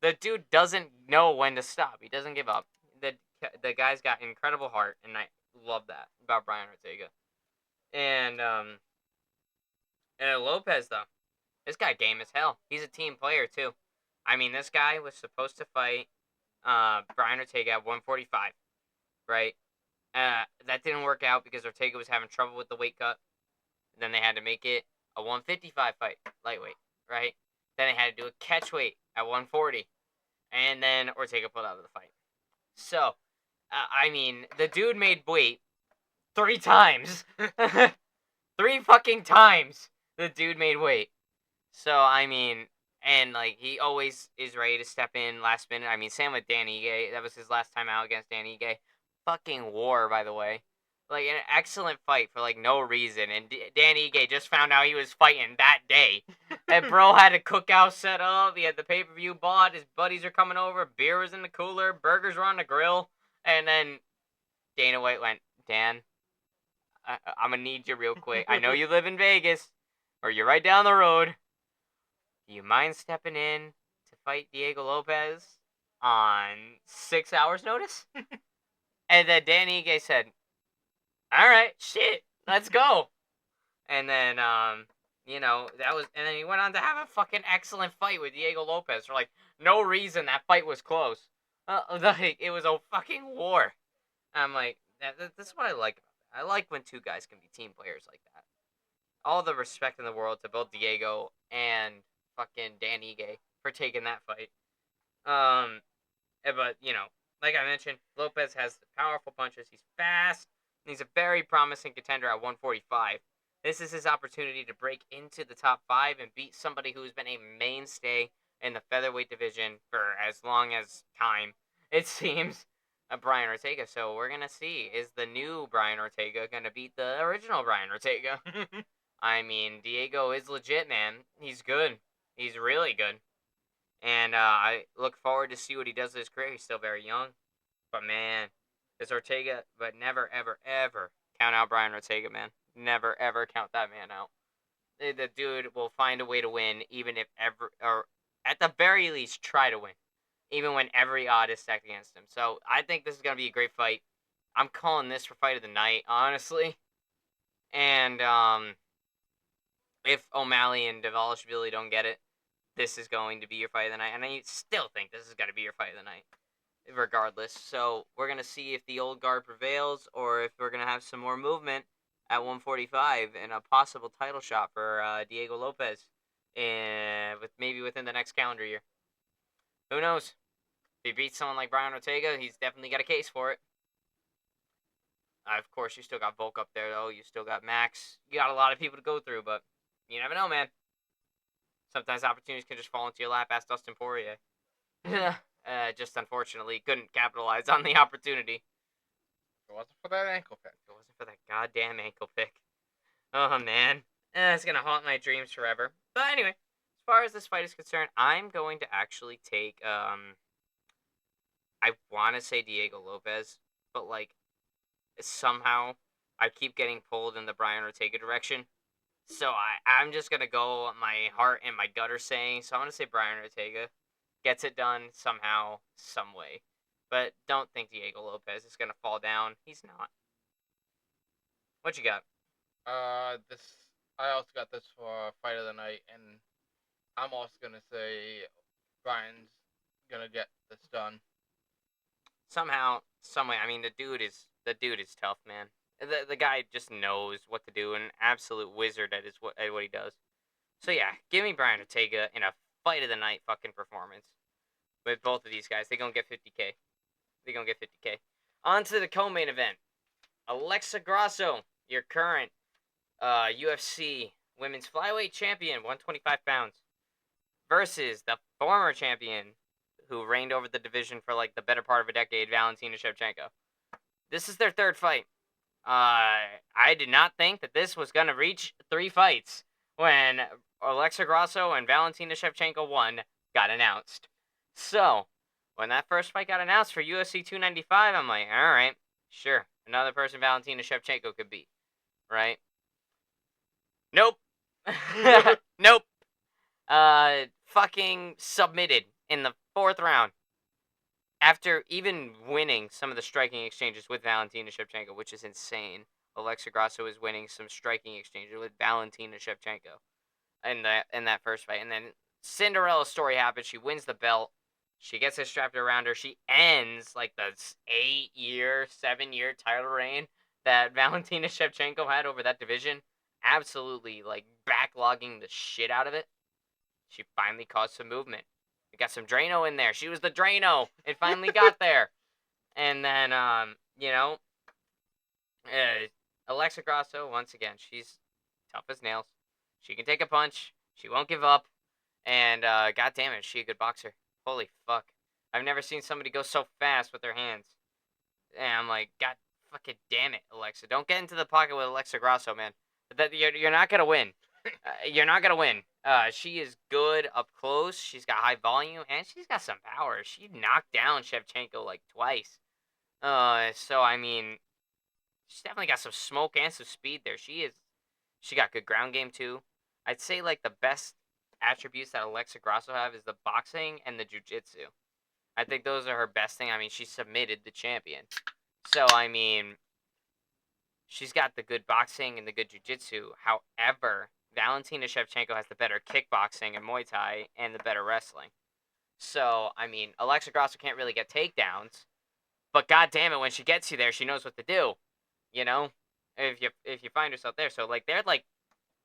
The dude doesn't know when to stop. He doesn't give up. The guy's got incredible heart, and I love that about Brian Ortega. And Lopez, though. This guy game as hell. He's a team player, too. I mean, this guy was supposed to fight Brian Ortega at 145, right? That didn't work out because Ortega was having trouble with the weight cut. Then they had to make it a 155 fight, lightweight, right? Then they had to do a catch weight at 140. And then Ortega pulled out of the fight. So, I mean, the dude made weight 3 times. 3 fucking times the dude made weight. So, I mean, and, like, he always is ready to step in last minute. I mean, same with Dan Ige. That was his last time out against Dan Ige. Fucking war, by the way. Like, an excellent fight for, like, no reason. And Dan Ige just found out he was fighting that day. And bro had a cookout set up. He had the pay-per-view bought. His buddies are coming over. Beer was in the cooler. Burgers were on the grill. And then Dana White went, Dan, I'm going to need you real quick. I know you live in Vegas, or you're right down the road. Do you mind stepping in to fight Diego Lopez on 6 hours notice? And then Dan Ige said, all right, shit, let's go. And then, you know, and then he went on to have a fucking excellent fight with Diego Lopez for, like, no reason that fight was close. Like, it was a fucking war. I'm like, that's what I like about that. I like when 2 guys can be team players like that. All the respect in the world to both Diego and fucking Dan Ige for taking that fight. But, you know, like I mentioned, Lopez has powerful punches. He's fast. And he's a very promising contender at 145. This is his opportunity to break into the top 5 and beat somebody who's been a mainstay in the featherweight division for as long as time, it seems, Brian Ortega. So we're going to see, is the new Brian Ortega going to beat the original Brian Ortega? I mean, Diego is legit, man. He's good. He's really good. And I look forward to see what he does with his career. He's still very young. But, man, this Ortega, but never, ever, ever count out Brian Ortega, man. Never, ever count that man out. The dude will find a way to win, even if or at the very least, try to win. Even when every odd is stacked against him. So, I think this is going to be a great fight. I'm calling this for fight of the night, honestly. And, if O'Malley and Dvalishvili don't get it, this is going to be your fight of the night. And I still think this is going to be your fight of the night, regardless. So we're going to see if the old guard prevails or if we're going to have some more movement at 145 and a possible title shot for Diego Lopez maybe within the next calendar year. Who knows? If he beats someone like Brian Ortega, he's definitely got a case for it. Of course, you still got Volk up there, though. You still got Max. You got a lot of people to go through, but you never know, man. Sometimes opportunities can just fall into your lap. Ask Dustin Poirier. Just unfortunately couldn't capitalize on the opportunity. If it wasn't for that ankle pick. If it wasn't for that goddamn ankle pick. Oh, man. It's going to haunt my dreams forever. But anyway, as far as this fight is concerned, I'm going to actually take, I want to say Diego Lopez, but, like, somehow I keep getting pulled in the Brian Ortega direction. So I'm just going to go what my heart and my gut are saying. So I'm going to say Brian Ortega gets it done somehow, some way. But don't think Diego Lopez is going to fall down. He's not. What you got? This I also got this for fight of the night, and I'm also gonna say Brian's gonna get this done. Somehow, some way. I mean, the dude is tough, man. The guy just knows what to do, an absolute wizard at what he does. So yeah, give me Brian Ortega in a fight of the night fucking performance with both of these guys. They gonna get 50K. They gonna get 50K. On to the co-main event. Alexa Grasso, your current UFC women's flyweight champion, 125 pounds, versus the former champion who reigned over the division for like the better part of a decade, Valentina Shevchenko. This is their third fight. I did not think that this was gonna reach 3 fights when Alexa Grasso and Valentina Shevchenko 1 got announced. So, when that first fight got announced for UFC 295, I'm like, all right, sure, another person Valentina Shevchenko could beat, right? Nope. Nope. Fucking submitted in the 4th round. After even winning some of the striking exchanges with Valentina Shevchenko, which is insane. Alexa Grasso is winning some striking exchanges with Valentina Shevchenko in that first fight. And then Cinderella story happens. She wins the belt. She gets it strapped around her. She ends like the 8-year, 7-year title reign that Valentina Shevchenko had over that division. Absolutely like backlogging the shit out of it. She finally caused some movement. We got some Drano in there. She was the Drano. It finally got there. And then, Alexa Grasso, once again, she's tough as nails. She can take a punch. She won't give up. And, god damn it, is she a good boxer. Holy fuck. I've never seen somebody go so fast with their hands. And I'm like, god fucking damn it, Alexa. Don't get into the pocket with Alexa Grasso, man. You're not going to win. You're not going to win. She is good up close. She's got high volume, and she's got some power. She knocked down Shevchenko like twice. So I mean, she's definitely got some smoke and some speed there. She got good ground game too. I'd say like the best attributes that Alexa Grasso have is the boxing and the jiu-jitsu. I think those are her best thing. I mean, she submitted the champion. So I mean, she's got the good boxing and the good jiu-jitsu. However, Valentina Shevchenko has the better kickboxing and Muay Thai and the better wrestling. So, I mean, Alexa Grasso can't really get takedowns, but god damn it, when she gets you there, she knows what to do. You know? If you find yourself there. So like they're like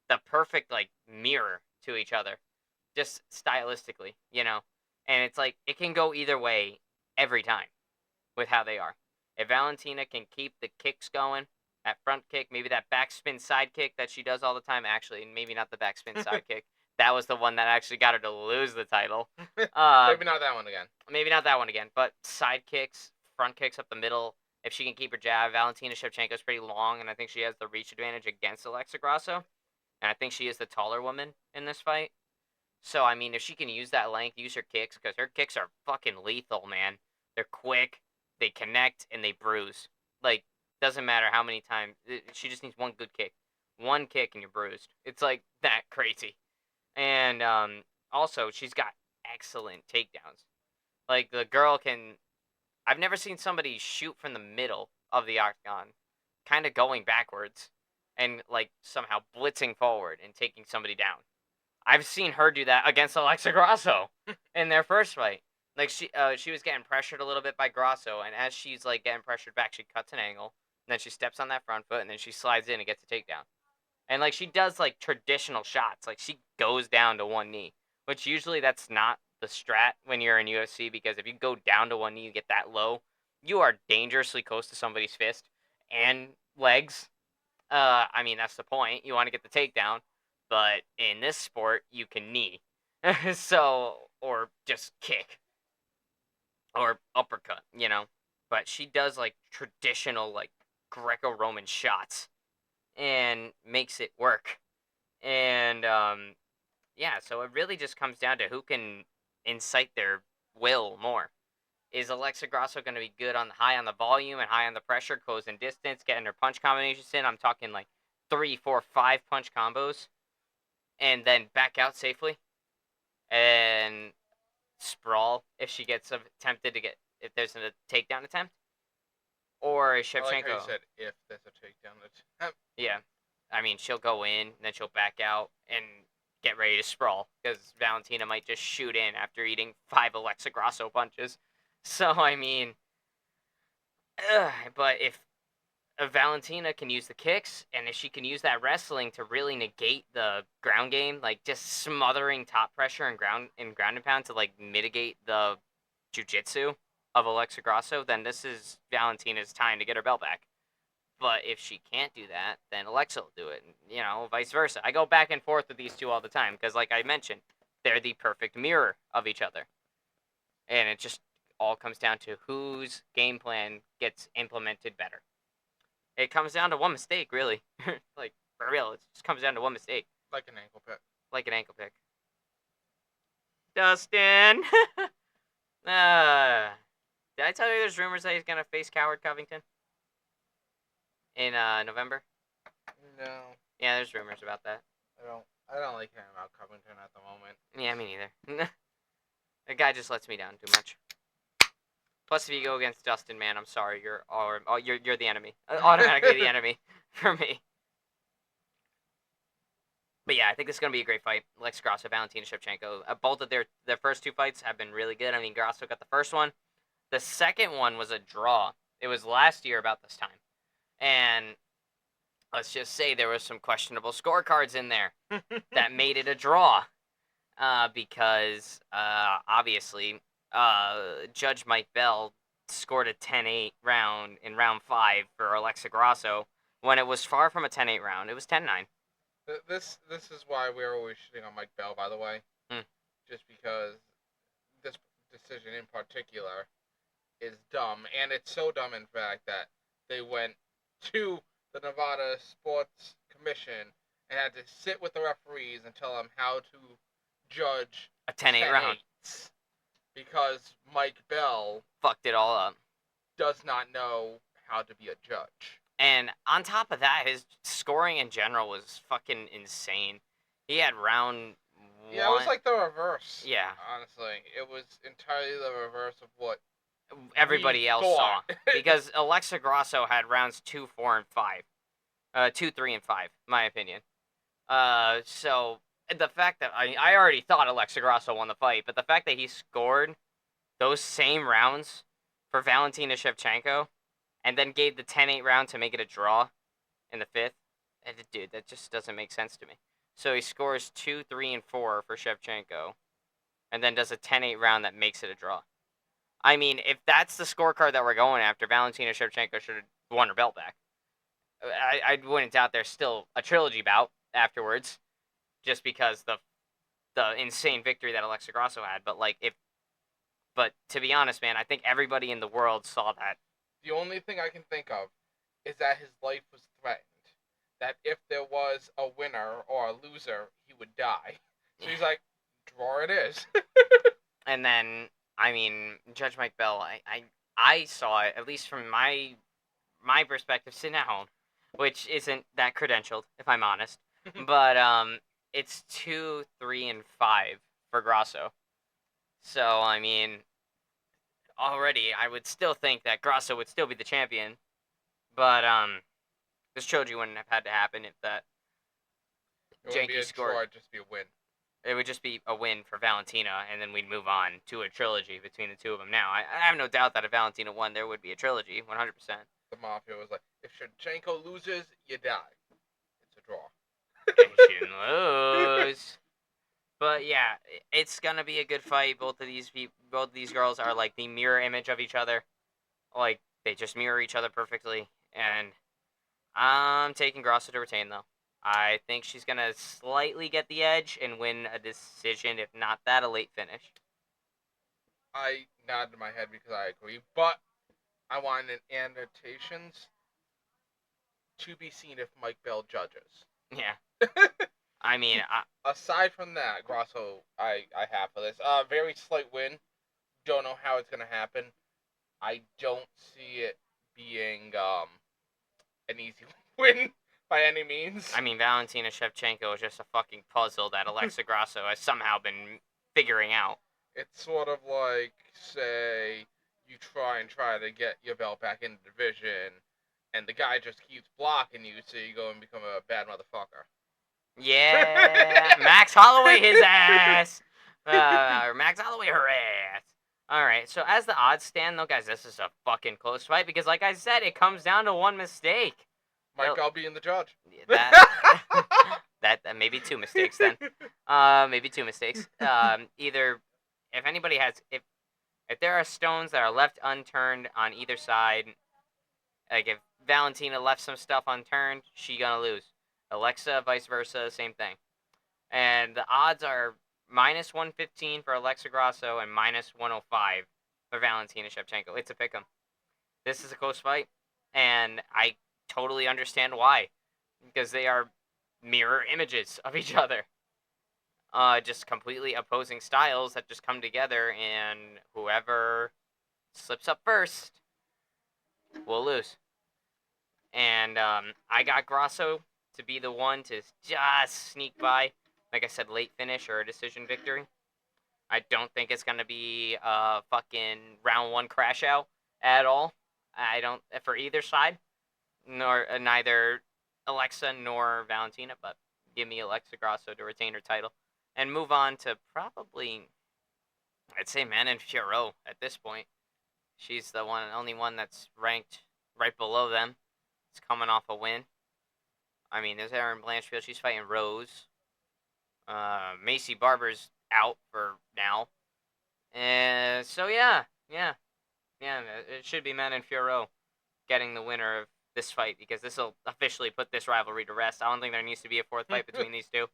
the perfect like mirror to each other. Just stylistically, you know? And it's like it can go either way every time with how they are. If Valentina can keep the kicks going, that front kick, maybe that backspin side kick that she does all the time. Actually, maybe not the backspin side kick. That was the one that actually got her to lose the title. Maybe not that one again. Maybe not that one again. But side kicks, front kicks up the middle. If she can keep her jab, Valentina Shevchenko is pretty long, and I think she has the reach advantage against Alexa Grasso. And I think she is the taller woman in this fight. So, I mean, if she can use that length, use her kicks, because her kicks are fucking lethal, man. They're quick, they connect, and they bruise. Like, doesn't matter how many times. She just needs one good kick. One kick and you're bruised. It's like that crazy. And also, she's got excellent takedowns. Like, the girl can... I've never seen somebody shoot from the middle of the octagon, kind of going backwards, and, like, somehow blitzing forward and taking somebody down. I've seen her do that against Alexa Grasso in their first fight. Like, she was getting pressured a little bit by Grasso, and as she's, like, getting pressured back, she cuts an angle, and then she steps on that front foot, and then she slides in and gets a takedown. And, like, she does, like, traditional shots. Like, she goes down to one knee, which usually that's not the strat when you're in UFC, because if you go down to one knee, you get that low, you are dangerously close to somebody's fist and legs. I mean, that's the point. You want to get the takedown. But in this sport, you can knee. So, or just kick. Or uppercut, you know. but she does like traditional like Greco-Roman shots and makes it work. And yeah, so it really just comes down to who can incite their will more. Is Alexa Grasso going to be good on the high on the volume and high on the pressure, closing distance, getting her punch combinations in? I'm talking like 3, 4, 5 punch combos, and then back out safely and sprawl if she gets tempted to get if there's a takedown attempt, or is I like how you Shevchenko? said if there's a takedown attempt. Yeah, I mean she'll go in, then she'll back out and get ready to sprawl because Valentina might just shoot in after eating 5 Alexa Grasso punches. So I mean, but if Valentina can use the kicks, and if she can use that wrestling to really negate the ground game, like just smothering top pressure and ground and pound to like mitigate the jujitsu of Alexa Grasso, then this is Valentina's time to get her belt back. But if she can't do that, then Alexa will do it, and, vice versa. I go back and forth with these two all the time because, like I mentioned, they're the perfect mirror of each other, and it just all comes down to whose game plan gets implemented better. It comes down to one mistake, really. Like, for real, it just comes down to one mistake. Like an ankle pick. Like an ankle pick. Dustin! Did I tell you there's rumors that he's going to face Coward Covington? In November? No. Yeah, there's rumors about that. I don't like hearing about Covington at the moment. Yeah, me neither. The guy just lets me down too much. Plus, if you go against Dustin, man, I'm sorry, you're the enemy. Automatically the enemy for me. But yeah, I think this is going to be a great fight. Alexa Grasso, Valentina Shevchenko. Both of their first two fights have been really good. I mean, Grasso got the first one. The second one was a draw. It was last year about this time. And let's just say there was some questionable scorecards in there that made it a draw. Because, obviously, Judge Mike Bell scored a 10-8 round in round 5 for Alexa Grasso when it was far from a 10-8 round. It was 10-9. This is why we're always shitting on Mike Bell, by the way. Just because this decision in particular is dumb, and it's so dumb, in fact, that they went to the Nevada Sports Commission and had to sit with the referees and tell them how to judge a 10-8 round because Mike Bell fucked it all up. Does not know how to be a judge. And on top of that, his scoring in general was fucking insane. He had round 1. Yeah, it was like the reverse. Yeah. Honestly, it was entirely the reverse of what everybody else saw. Because Alexa Grasso had rounds 2, 4, and 5. 2, 3, and 5, my opinion. So the fact that I already thought Alexa Grasso won the fight, but the fact that he scored those same rounds for Valentina Shevchenko and then gave the 10-8 round to make it a draw in the 5th, dude, that just doesn't make sense to me. So he scores 2, 3, and 4 for Shevchenko and then does a 10-8 round that makes it a draw. I mean, if that's the scorecard that we're going after, Valentina Shevchenko should have won her belt back. I wouldn't doubt there's still a trilogy bout afterwards, just because the insane victory that Alexa Grasso had. But to be honest, man, I think everybody in the world saw that. The only thing I can think of is that his life was threatened. That if there was a winner or a loser, he would die. So he's like, draw it is. And then, I mean, Judge Mike Bell, I saw it, at least from my perspective, sitting at home, which isn't that credentialed, if I'm honest. But it's 2, 3, and 5 for Grasso. So, I mean, already I would still think that Grasso would still be the champion. But this trilogy wouldn't have had to happen if that janky scored. It'd just be a win. It would just be a win for Valentina, and then we'd move on to a trilogy between the two of them. Now, I have no doubt that if Valentina won, there would be a trilogy, 100%. The Mafia was like, if Shevchenko loses, you die. It's a draw. She didn't lose. But yeah, it's gonna be a good fight. Both of these girls are like the mirror image of each other. Like, they just mirror each other perfectly. And I'm taking Grasso to retain, though. I think she's going to slightly get the edge and win a decision, if not that, a late finish. I nodded my head because I agree, but I want an annotations to be seen if Mike Bell judges. Yeah. I mean, Aside from that, Grosso, I have for this. Very slight win. Don't know how it's gonna happen. I don't see it being an easy win by any means. I mean, Valentina Shevchenko is just a fucking puzzle that Alexa Grasso has somehow been figuring out. It's sort of like, say, you try to get your belt back in the division, and the guy just keeps blocking you, so you go and become a bad motherfucker. Yeah, Max Holloway his ass. Max Holloway her ass. All right. So as the odds stand, though, guys, this is a fucking close fight because, like I said, it comes down to one mistake. Mike Bell being the judge. That maybe two mistakes then. Maybe two mistakes. Either if anybody has if there are stones that are left unturned on either side, like if Valentina left some stuff unturned, she gonna lose. Alexa, vice versa, same thing. And the odds are minus 115 for Alexa Grasso and minus 105 for Valentina Shevchenko. It's a pick'em. This is a close fight, and I totally understand why, because they are mirror images of each other. Just completely opposing styles that just come together, and whoever slips up first will lose. And I got Grasso to be the one to just sneak by. Like I said, late finish or a decision victory. I don't think it's going to be a fucking round one crash out at all. I don't, for either side, nor neither Alexa nor Valentina, but give me Alexa Grasso to retain her title and move on to probably, I'd say Manon Fiorot at this point. She's the only one that's ranked right below them. It's coming off a win. I mean, there's Erin Blanchfield. She's fighting Rose. Macy Barber's out for now. And so yeah. It should be Manon Fiorot getting the winner of this fight because this will officially put this rivalry to rest. I don't think there needs to be a fourth fight between these two.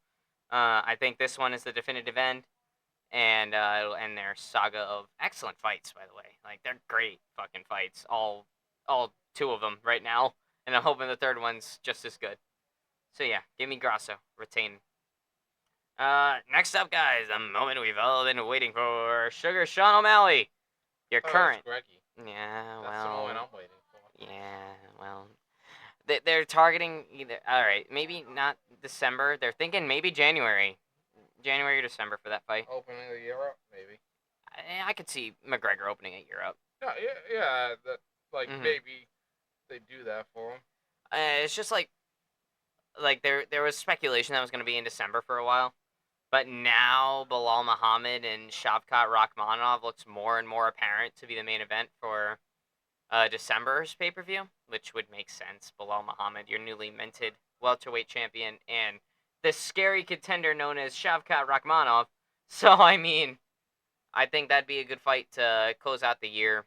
I think this one is the definitive end, and it'll end their saga of excellent fights. By the way, like they're great fucking fights, all two of them right now, and I'm hoping the third one's just as good. So yeah, give me Grasso, retain. Next up, guys, the moment we've all been waiting for: Sugar Sean O'Malley, your current. Greggy. Yeah, That's the well. moment I'm waiting for. Yeah, well. They're targeting either. All right, maybe not December. They're thinking maybe January, January or December for that fight. Opening the Europe, maybe. I could see McGregor opening at Europe. Yeah. That maybe they do that for him. It's just like there was speculation that was going to be in December for a while, but now Bilal Muhammad and Shavkat Rakhmonov looks more and more apparent to be the main event for December's pay-per-view, which would make sense. Bilal Muhammad, your newly minted welterweight champion, and the scary contender known as Shavkat Rakhmonov. So I mean, I think that'd be a good fight to close out the year.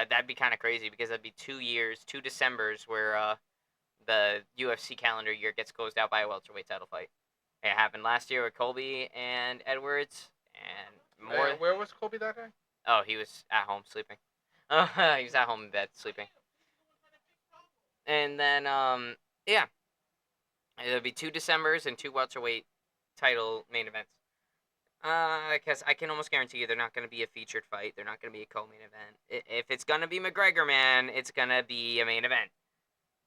That'd be kind of crazy because that'd be 2 years, 2 Decembers where the UFC calendar year gets closed out by a welterweight title fight. It happened last year with Colby and Edwards, and more. Where was Kobe that day? Oh, he was at home sleeping. He was at home in bed sleeping. And then, yeah, it'll be 2 Decembers and 2 welterweight title main events. Because I can almost guarantee you they're not going to be a featured fight. They're not going to be a co-main event. If it's going to be McGregor, man, it's going to be a main event.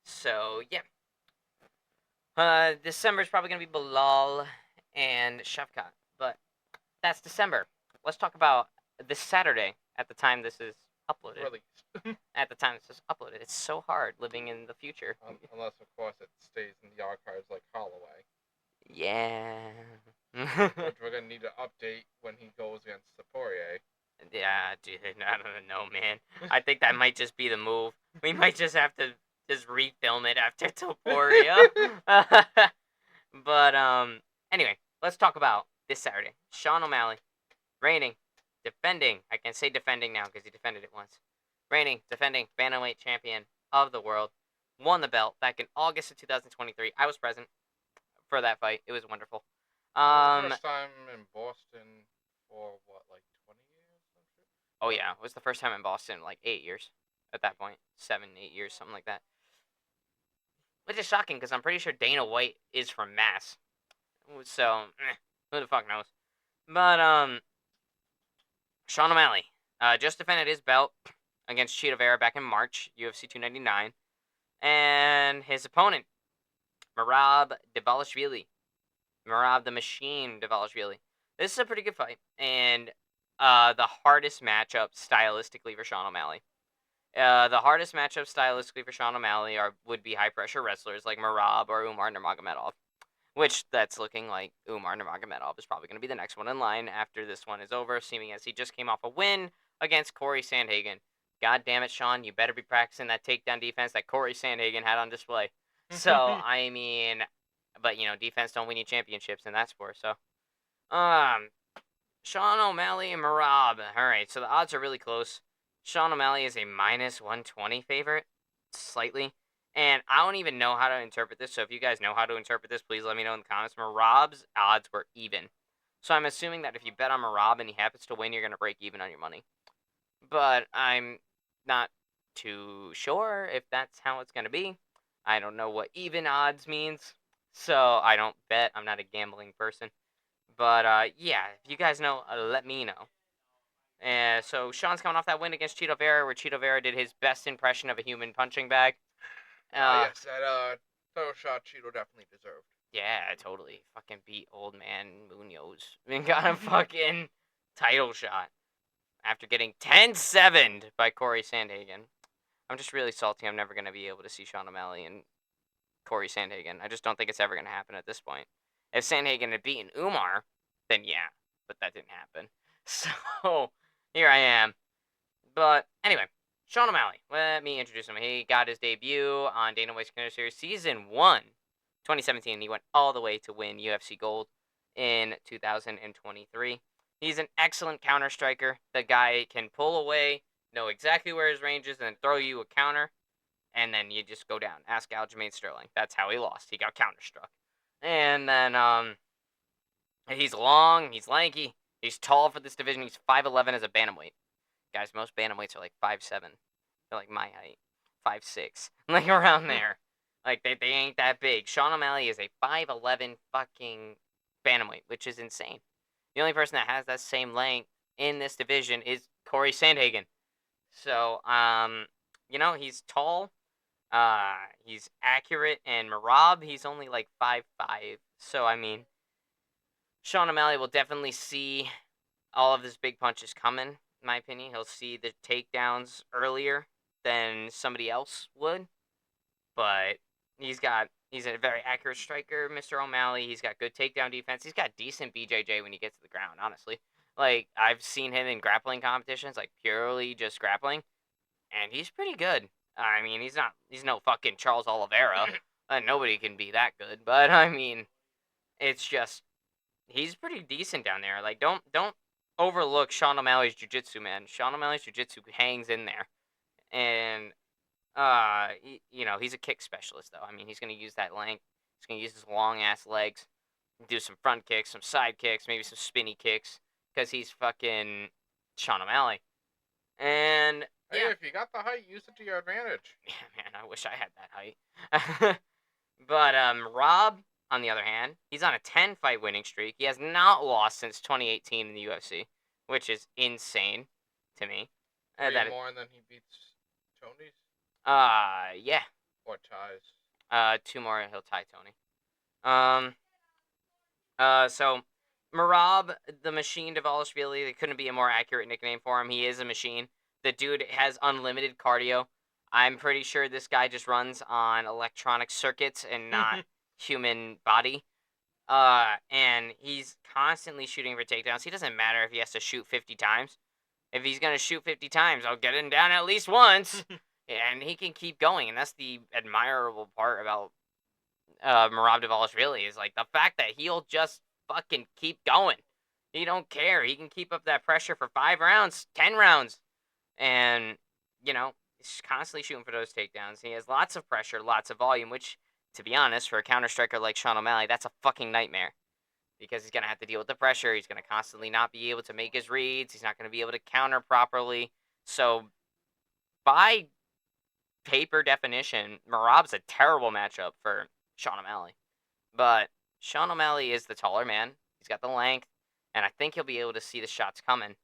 So, yeah. December is probably going to be Bilal and Shavkat. But that's December. Let's talk about this Saturday at the time this is uploaded. Released. At the time this is uploaded. It's so hard living in the future. Unless, of course, it stays in the archives like Holloway. Yeah. Which we're going to need to update when he goes against Poirier. Yeah, dude, I don't know, man. I think that might just be the move. We might just have to just refilm it after Topuria. But anyway, let's talk about this Saturday. Sean O'Malley, reigning, defending. I can say defending now because he defended it once. Reigning, defending bantamweight champion of the world, won the belt back in August of 2023. I was present for that fight. It was wonderful. First time in Boston for what, like 20 years? Oh yeah, it was the first time in Boston in like 8 years. at that point. 7, 8 years, something like that. Which is shocking because I'm pretty sure Dana White is from Mass. So, who the fuck knows? But, Sean O'Malley just defended his belt against Cheeto Vera back in March, UFC 299. And his opponent, Merab Dvalishvili. Merab the Machine Dvalishvili. This is a pretty good fight. And the hardest matchup stylistically for Sean O'Malley. The hardest matchup stylistically for Sean O'Malley would be high-pressure wrestlers like Merab or Umar Nurmagomedov. Which, that's looking like Umar Nurmagomedov is probably going to be the next one in line after this one is over, seeming as he just came off a win against Corey Sandhagen. God damn it, Sean, you better be practicing that takedown defense that Corey Sandhagen had on display. So, I mean, but, defense don't win you championships in that sport, so. Sean O'Malley and Merab. Alright, so the odds are really close. Sean O'Malley is a minus 120 favorite, slightly. And I don't even know how to interpret this, so if you guys know how to interpret this, please let me know in the comments. Merab's odds were even. So I'm assuming that if you bet on Merab and he happens to win, you're going to break even on your money. But I'm not too sure if that's how it's going to be. I don't know what even odds means, so I don't bet. I'm not a gambling person. But, yeah, if you guys know, let me know. So Sean's coming off that win against Cheeto Vera, where Cheeto Vera did his best impression of a human punching bag. Yes, that title shot Cheeto definitely deserved. Yeah, totally. Fucking beat old man Munoz and got a fucking title shot after getting 10-7'd by Corey Sandhagen. I'm just really salty I'm never going to be able to see Sean O'Malley and Corey Sandhagen. I just don't think it's ever going to happen at this point. If Sandhagen had beaten Umar, then yeah, but that didn't happen. So, here I am. But, anyway, Sean O'Malley. Let me introduce him. He got his debut on Dana White's Contender Series Season 1, 2017. He went all the way to win UFC Gold in 2023. He's an excellent counter striker. The guy can pull away, know exactly where his range is, and then throw you a counter, and then you just go down. Ask Aljamain Sterling. That's how he lost. He got counter-struck. And then, he's long, he's lanky, he's tall for this division. He's 5'11" as a bantamweight. Guys, most bantamweights are like 5'7". They're like my height. 5'6". Like around there. Like they ain't that big. Sean O'Malley is a 5'11" fucking bantamweight, which is insane. The only person that has that same length in this division is Corey Sandhagen. So, he's tall. He's accurate, and Merab, he's only like 5'5". So, I mean, Sean O'Malley will definitely see all of his big punches coming, in my opinion. He'll see the takedowns earlier than somebody else would. But he's a very accurate striker, Mr. O'Malley. He's got good takedown defense. He's got decent BJJ when he gets to the ground, honestly. Like, I've seen him in grappling competitions, like purely just grappling, and he's pretty good. I mean, he's no fucking Charles Oliveira. Nobody can be that good, but I mean, it's just, he's pretty decent down there. Like, don't overlook Sean O'Malley's jiu-jitsu, man. Sean O'Malley's jiu-jitsu hangs in there. And, he's a kick specialist, though. I mean, he's going to use that length. He's going to use his long-ass legs, do some front kicks, some side kicks, maybe some spinny kicks, because he's fucking Sean O'Malley. And, hey, if you got the height, use it to your advantage. Yeah, man, I wish I had that height. But, Rob, on the other hand, he's on a 10-fight winning streak. He has not lost since 2018 in the UFC, which is insane to me. More than he beats Tony's? Yeah. Or ties? 2 more, he'll tie Tony. So, Merab, the Machine Dvalishvili, there couldn't be a more accurate nickname for him. He is a machine. The dude has unlimited cardio. I'm pretty sure this guy just runs on electronic circuits and not human body. And he's constantly shooting for takedowns. He doesn't matter if he has to shoot 50 times. If he's going to shoot 50 times, I'll get him down at least once. And he can keep going. And that's the admirable part about Merab Dvalishvili, is like the fact that he'll just fucking keep going. He don't care. He can keep up that pressure for 5 rounds, 10 rounds. And, he's constantly shooting for those takedowns. He has lots of pressure, lots of volume, which, to be honest, for a counter striker like Sean O'Malley, that's a fucking nightmare. Because he's going to have to deal with the pressure. He's going to constantly not be able to make his reads. He's not going to be able to counter properly. So, by paper definition, Merab's a terrible matchup for Sean O'Malley. But Sean O'Malley is the taller man. He's got the length, and I think he'll be able to see the shots coming.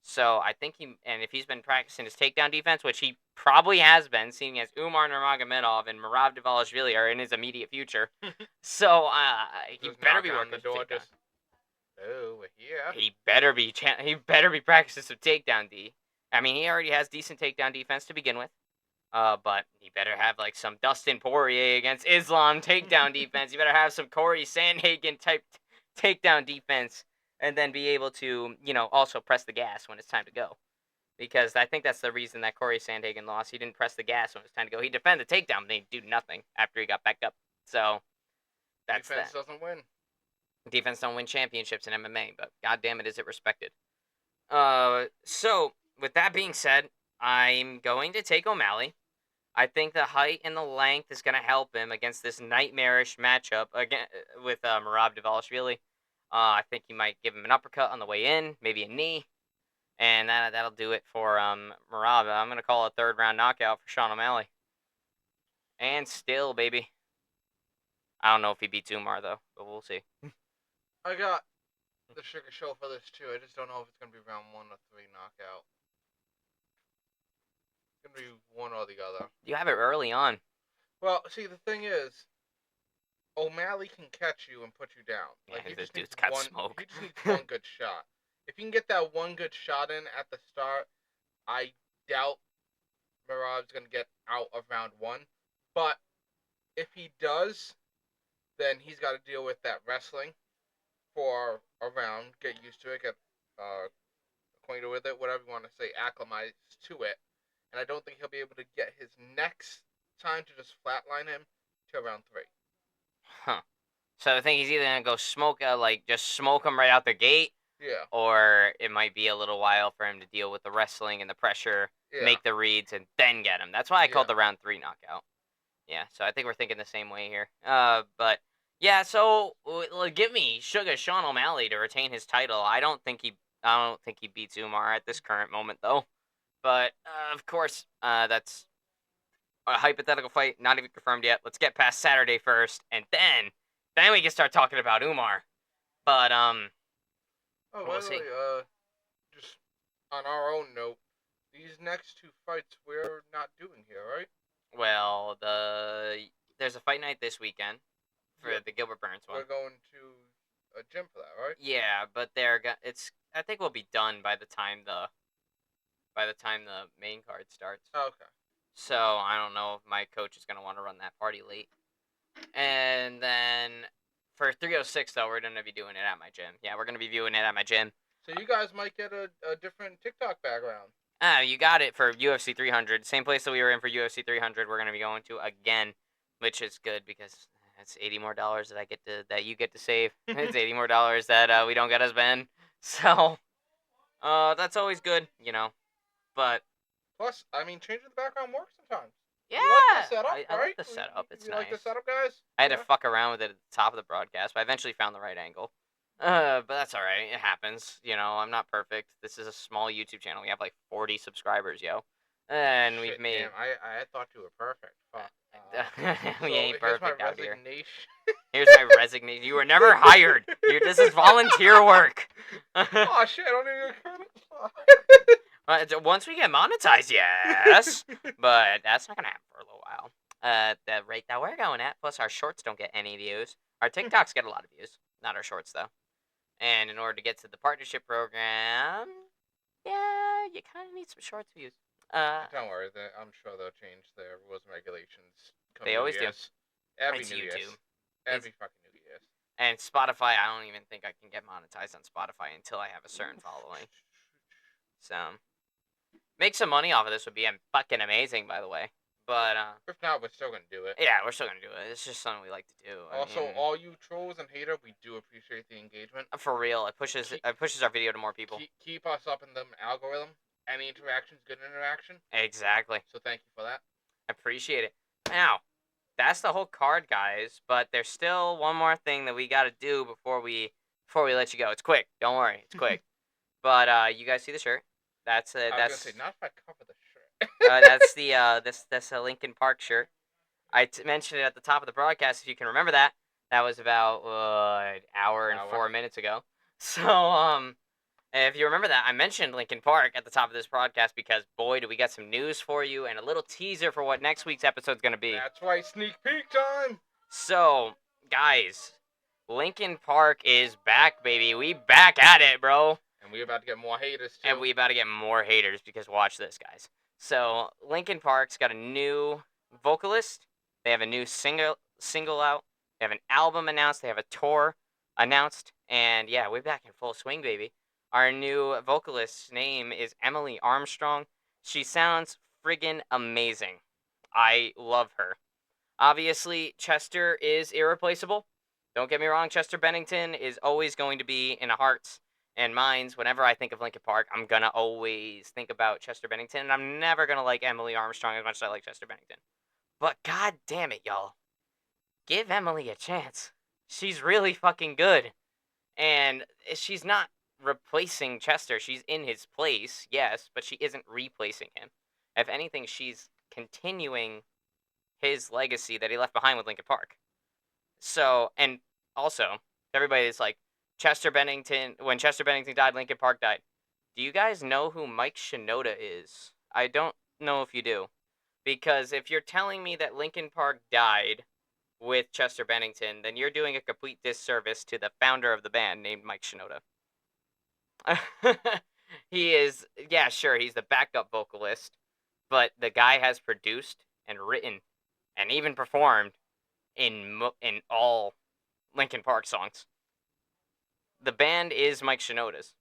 So I think and if he's been practicing his takedown defense, which he probably has been, seeing as Umar Nurmagomedov and Merab Dvalishvili are in his immediate future. So he better be working the door. Oh, we're here. He better be practicing some takedown D. I mean, he already has decent takedown defense to begin with. But he better have like some Dustin Poirier against Islam takedown defense. He better have some Corey Sandhagen type takedown defense, and then be able to, also press the gas when it's time to go. Because I think that's the reason that Corey Sandhagen lost. He didn't press the gas when it was time to go. He defended the takedown, but he did nothing after he got back up. So that's defense doesn't win. Defense don't win championships in MMA, but goddamn it, is it respected. So with that being said, I'm going to take O'Malley. I think the height and the length is going to help him against this nightmarish matchup again with Merab Dvalishvili. I think he might give him an uppercut on the way in, maybe a knee, and that'll do it for Merab. I'm going to call a third-round knockout for Sean O'Malley. And still, baby. I don't know if he beats Umar, though, but we'll see. I got the sugar show for this, too. I just don't know if it's going to be round 1 or 3 knockout. It's going to be one or the other. You have it early on. Well, see, the thing is, O'Malley can catch you and put you down. Yeah, like, this dude's got smoke. He just needs one good shot. If he can get that one good shot in at the start, I doubt Merab's going to get out of round 1. But if he does, then he's got to deal with that wrestling for a round, get used to it, get acquainted with it, whatever you want to say, acclimate to it. And I don't think he'll be able to get his next time to just flatline him till round 3. Huh. So I think he's either going to go just smoke him right out the gate. Yeah. Or it might be a little while for him to deal with the wrestling and the pressure, make the reads, and then get him. That's why I called the round 3 knockout. Yeah, so I think we're thinking the same way here. But yeah, so give me Sean O'Malley to retain his title. I don't think he beats Umar at this current moment though. But of course, that's a hypothetical fight, not even confirmed yet. Let's get past Saturday first, and then we can start talking about Umar. But we'll see. Just on our own note, these next 2 fights we're not doing here, right? Well, there's a fight night this weekend for the Gilbert Burns one. We're going to a gym for that, right? Yeah, but I think we'll be done by the time the main card starts. Oh, okay. So I don't know if my coach is gonna want to run that party late. And then for 306 though, we're gonna be doing it at my gym. Yeah, we're gonna be viewing it at my gym. So you guys might get a different TikTok background. You got it for UFC 300. Same place that we were in for UFC 300. We're gonna be going to again, which is good because it's $80 more that you get to save. It's $80 more that we don't get to spend. So, that's always good, But plus, I mean, changing the background works sometimes. Yeah, you like the setup, I right? like the setup. It's you nice. Like the setup, guys? I had to fuck around with it at the top of the broadcast, but I eventually found the right angle. But that's all right. It happens. I'm not perfect. This is a small YouTube channel. We have like 40 subscribers, yo. And Shit, we've made... Damn, I thought you were perfect. Fuck. We ain't perfect out here. Resignation. Here's my resignation. You were never hired. This is volunteer work. Oh, shit. I don't even get credit. Once we get monetized, yes. But that's not going to happen for a little while. The rate that we're going at, plus our shorts don't get any views. Our TikToks get a lot of views. Not our shorts, though. And in order to get to the partnership program, yeah, you kind of need some shorts views. Don't worry, I'm sure they'll change their rules and regulations. They always do. Every it's New YouTube. Year's. Every fucking New Year's. And Spotify, I don't even think I can get monetized on Spotify until I have a certain following. So, make some money off of this would be fucking amazing, by the way. But, if not, we're still gonna do it. Yeah, we're still gonna do it. It's just something we like to do. Also, all you trolls and haters, we do appreciate the engagement. For real, it pushes our video to more people. Keep us up in the algorithm. Any interaction is good interaction. Exactly. So thank you for that. I appreciate it. Now, that's the whole card, guys. But there's still one more thing that we gotta do before we let you go. It's quick. Don't worry, it's quick. But you guys see the shirt? That's I was gonna say, not if I cover the shirt. That's the this Linkin Park shirt. Mentioned it at the top of the broadcast. If you can remember that, that was about an hour and Hour. 4 minutes ago. So if you remember that, I mentioned Linkin Park at the top of this broadcast because boy, do we got some news for you and a little teaser for what next week's episode is going to be. That's right, sneak peek time. So, guys, Linkin Park is back, baby. We back at it, bro. And we about to get more haters too. And we about to get more haters because watch this, guys. So, Linkin Park's got a new vocalist. They have a new single out. They have an album announced. They have a tour announced. And yeah, we're back in full swing, baby. Our new vocalist's name is Emily Armstrong. She sounds friggin' amazing. I love her. Obviously, Chester is irreplaceable. Don't get me wrong, Chester Bennington is always going to be in our hearts and minds. Whenever I think of Linkin Park, I'm going to always think about Chester Bennington, and I'm never going to like Emily Armstrong as much as I like Chester Bennington. But god damn it, y'all. Give Emily a chance. She's really fucking good. And she's not replacing Chester. She's in his place, yes, but she isn't replacing him. If anything, she's continuing his legacy that he left behind with Linkin Park. So, and also, everybody's like, when Chester Bennington died, Linkin Park died. Do you guys know who Mike Shinoda is? I don't know if you do. Because if you're telling me that Linkin Park died with Chester Bennington, then you're doing a complete disservice to the founder of the band named Mike Shinoda. He is, yeah, sure, he's the backup vocalist, but the guy has produced and written and even performed in all Linkin Park songs. The band is Mike Shinoda's.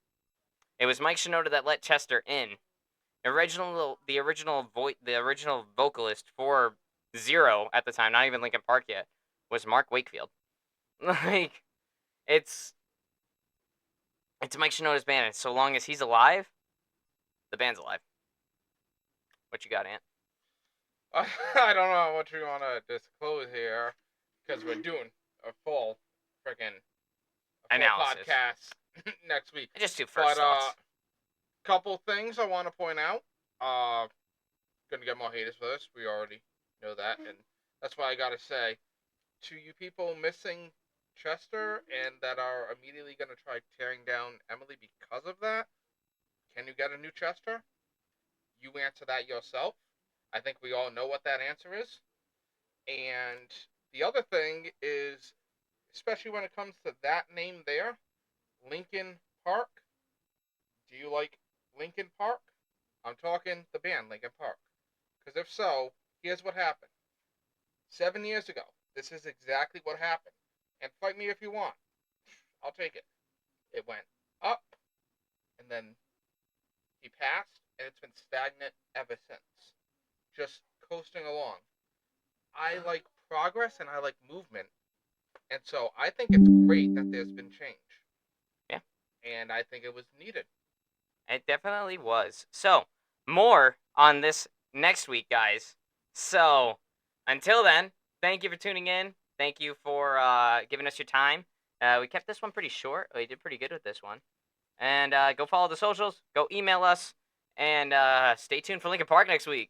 It was Mike Shinoda that let Chester in. The original vocalist for Zero at the time, not even Linkin Park yet, was Mark Wakefield. Like, it's Mike Shinoda's band, and so long as he's alive, the band's alive. What you got, Ant? I don't know what you want to disclose here, because we're doing a full freaking Analysis podcast next week. I just do first thoughts. Couple things I want to point out. Gonna get more haters for this. We already know that, and that's why I gotta say, to you people missing Chester and that are immediately gonna try tearing down Emily because of that, can you get a new Chester? You answer that yourself. I think we all know what that answer is. And the other thing is, especially when it comes to that name there, Linkin Park. Do you like Linkin Park? I'm talking the band Linkin Park. Because if so, here's what happened. 7 years ago, this is exactly what happened. And fight me if you want. I'll take it. It went up, and then he passed, and it's been stagnant ever since. Just coasting along. I like progress and I like movement. And so I think it's great that there's been change. Yeah. And I think it was needed. It definitely was. So, more on this next week, guys. So, until then, thank you for tuning in. Thank you for giving us your time. We kept this one pretty short. We did pretty good with this one. And go follow the socials. Go email us. And stay tuned for Linkin Park next week.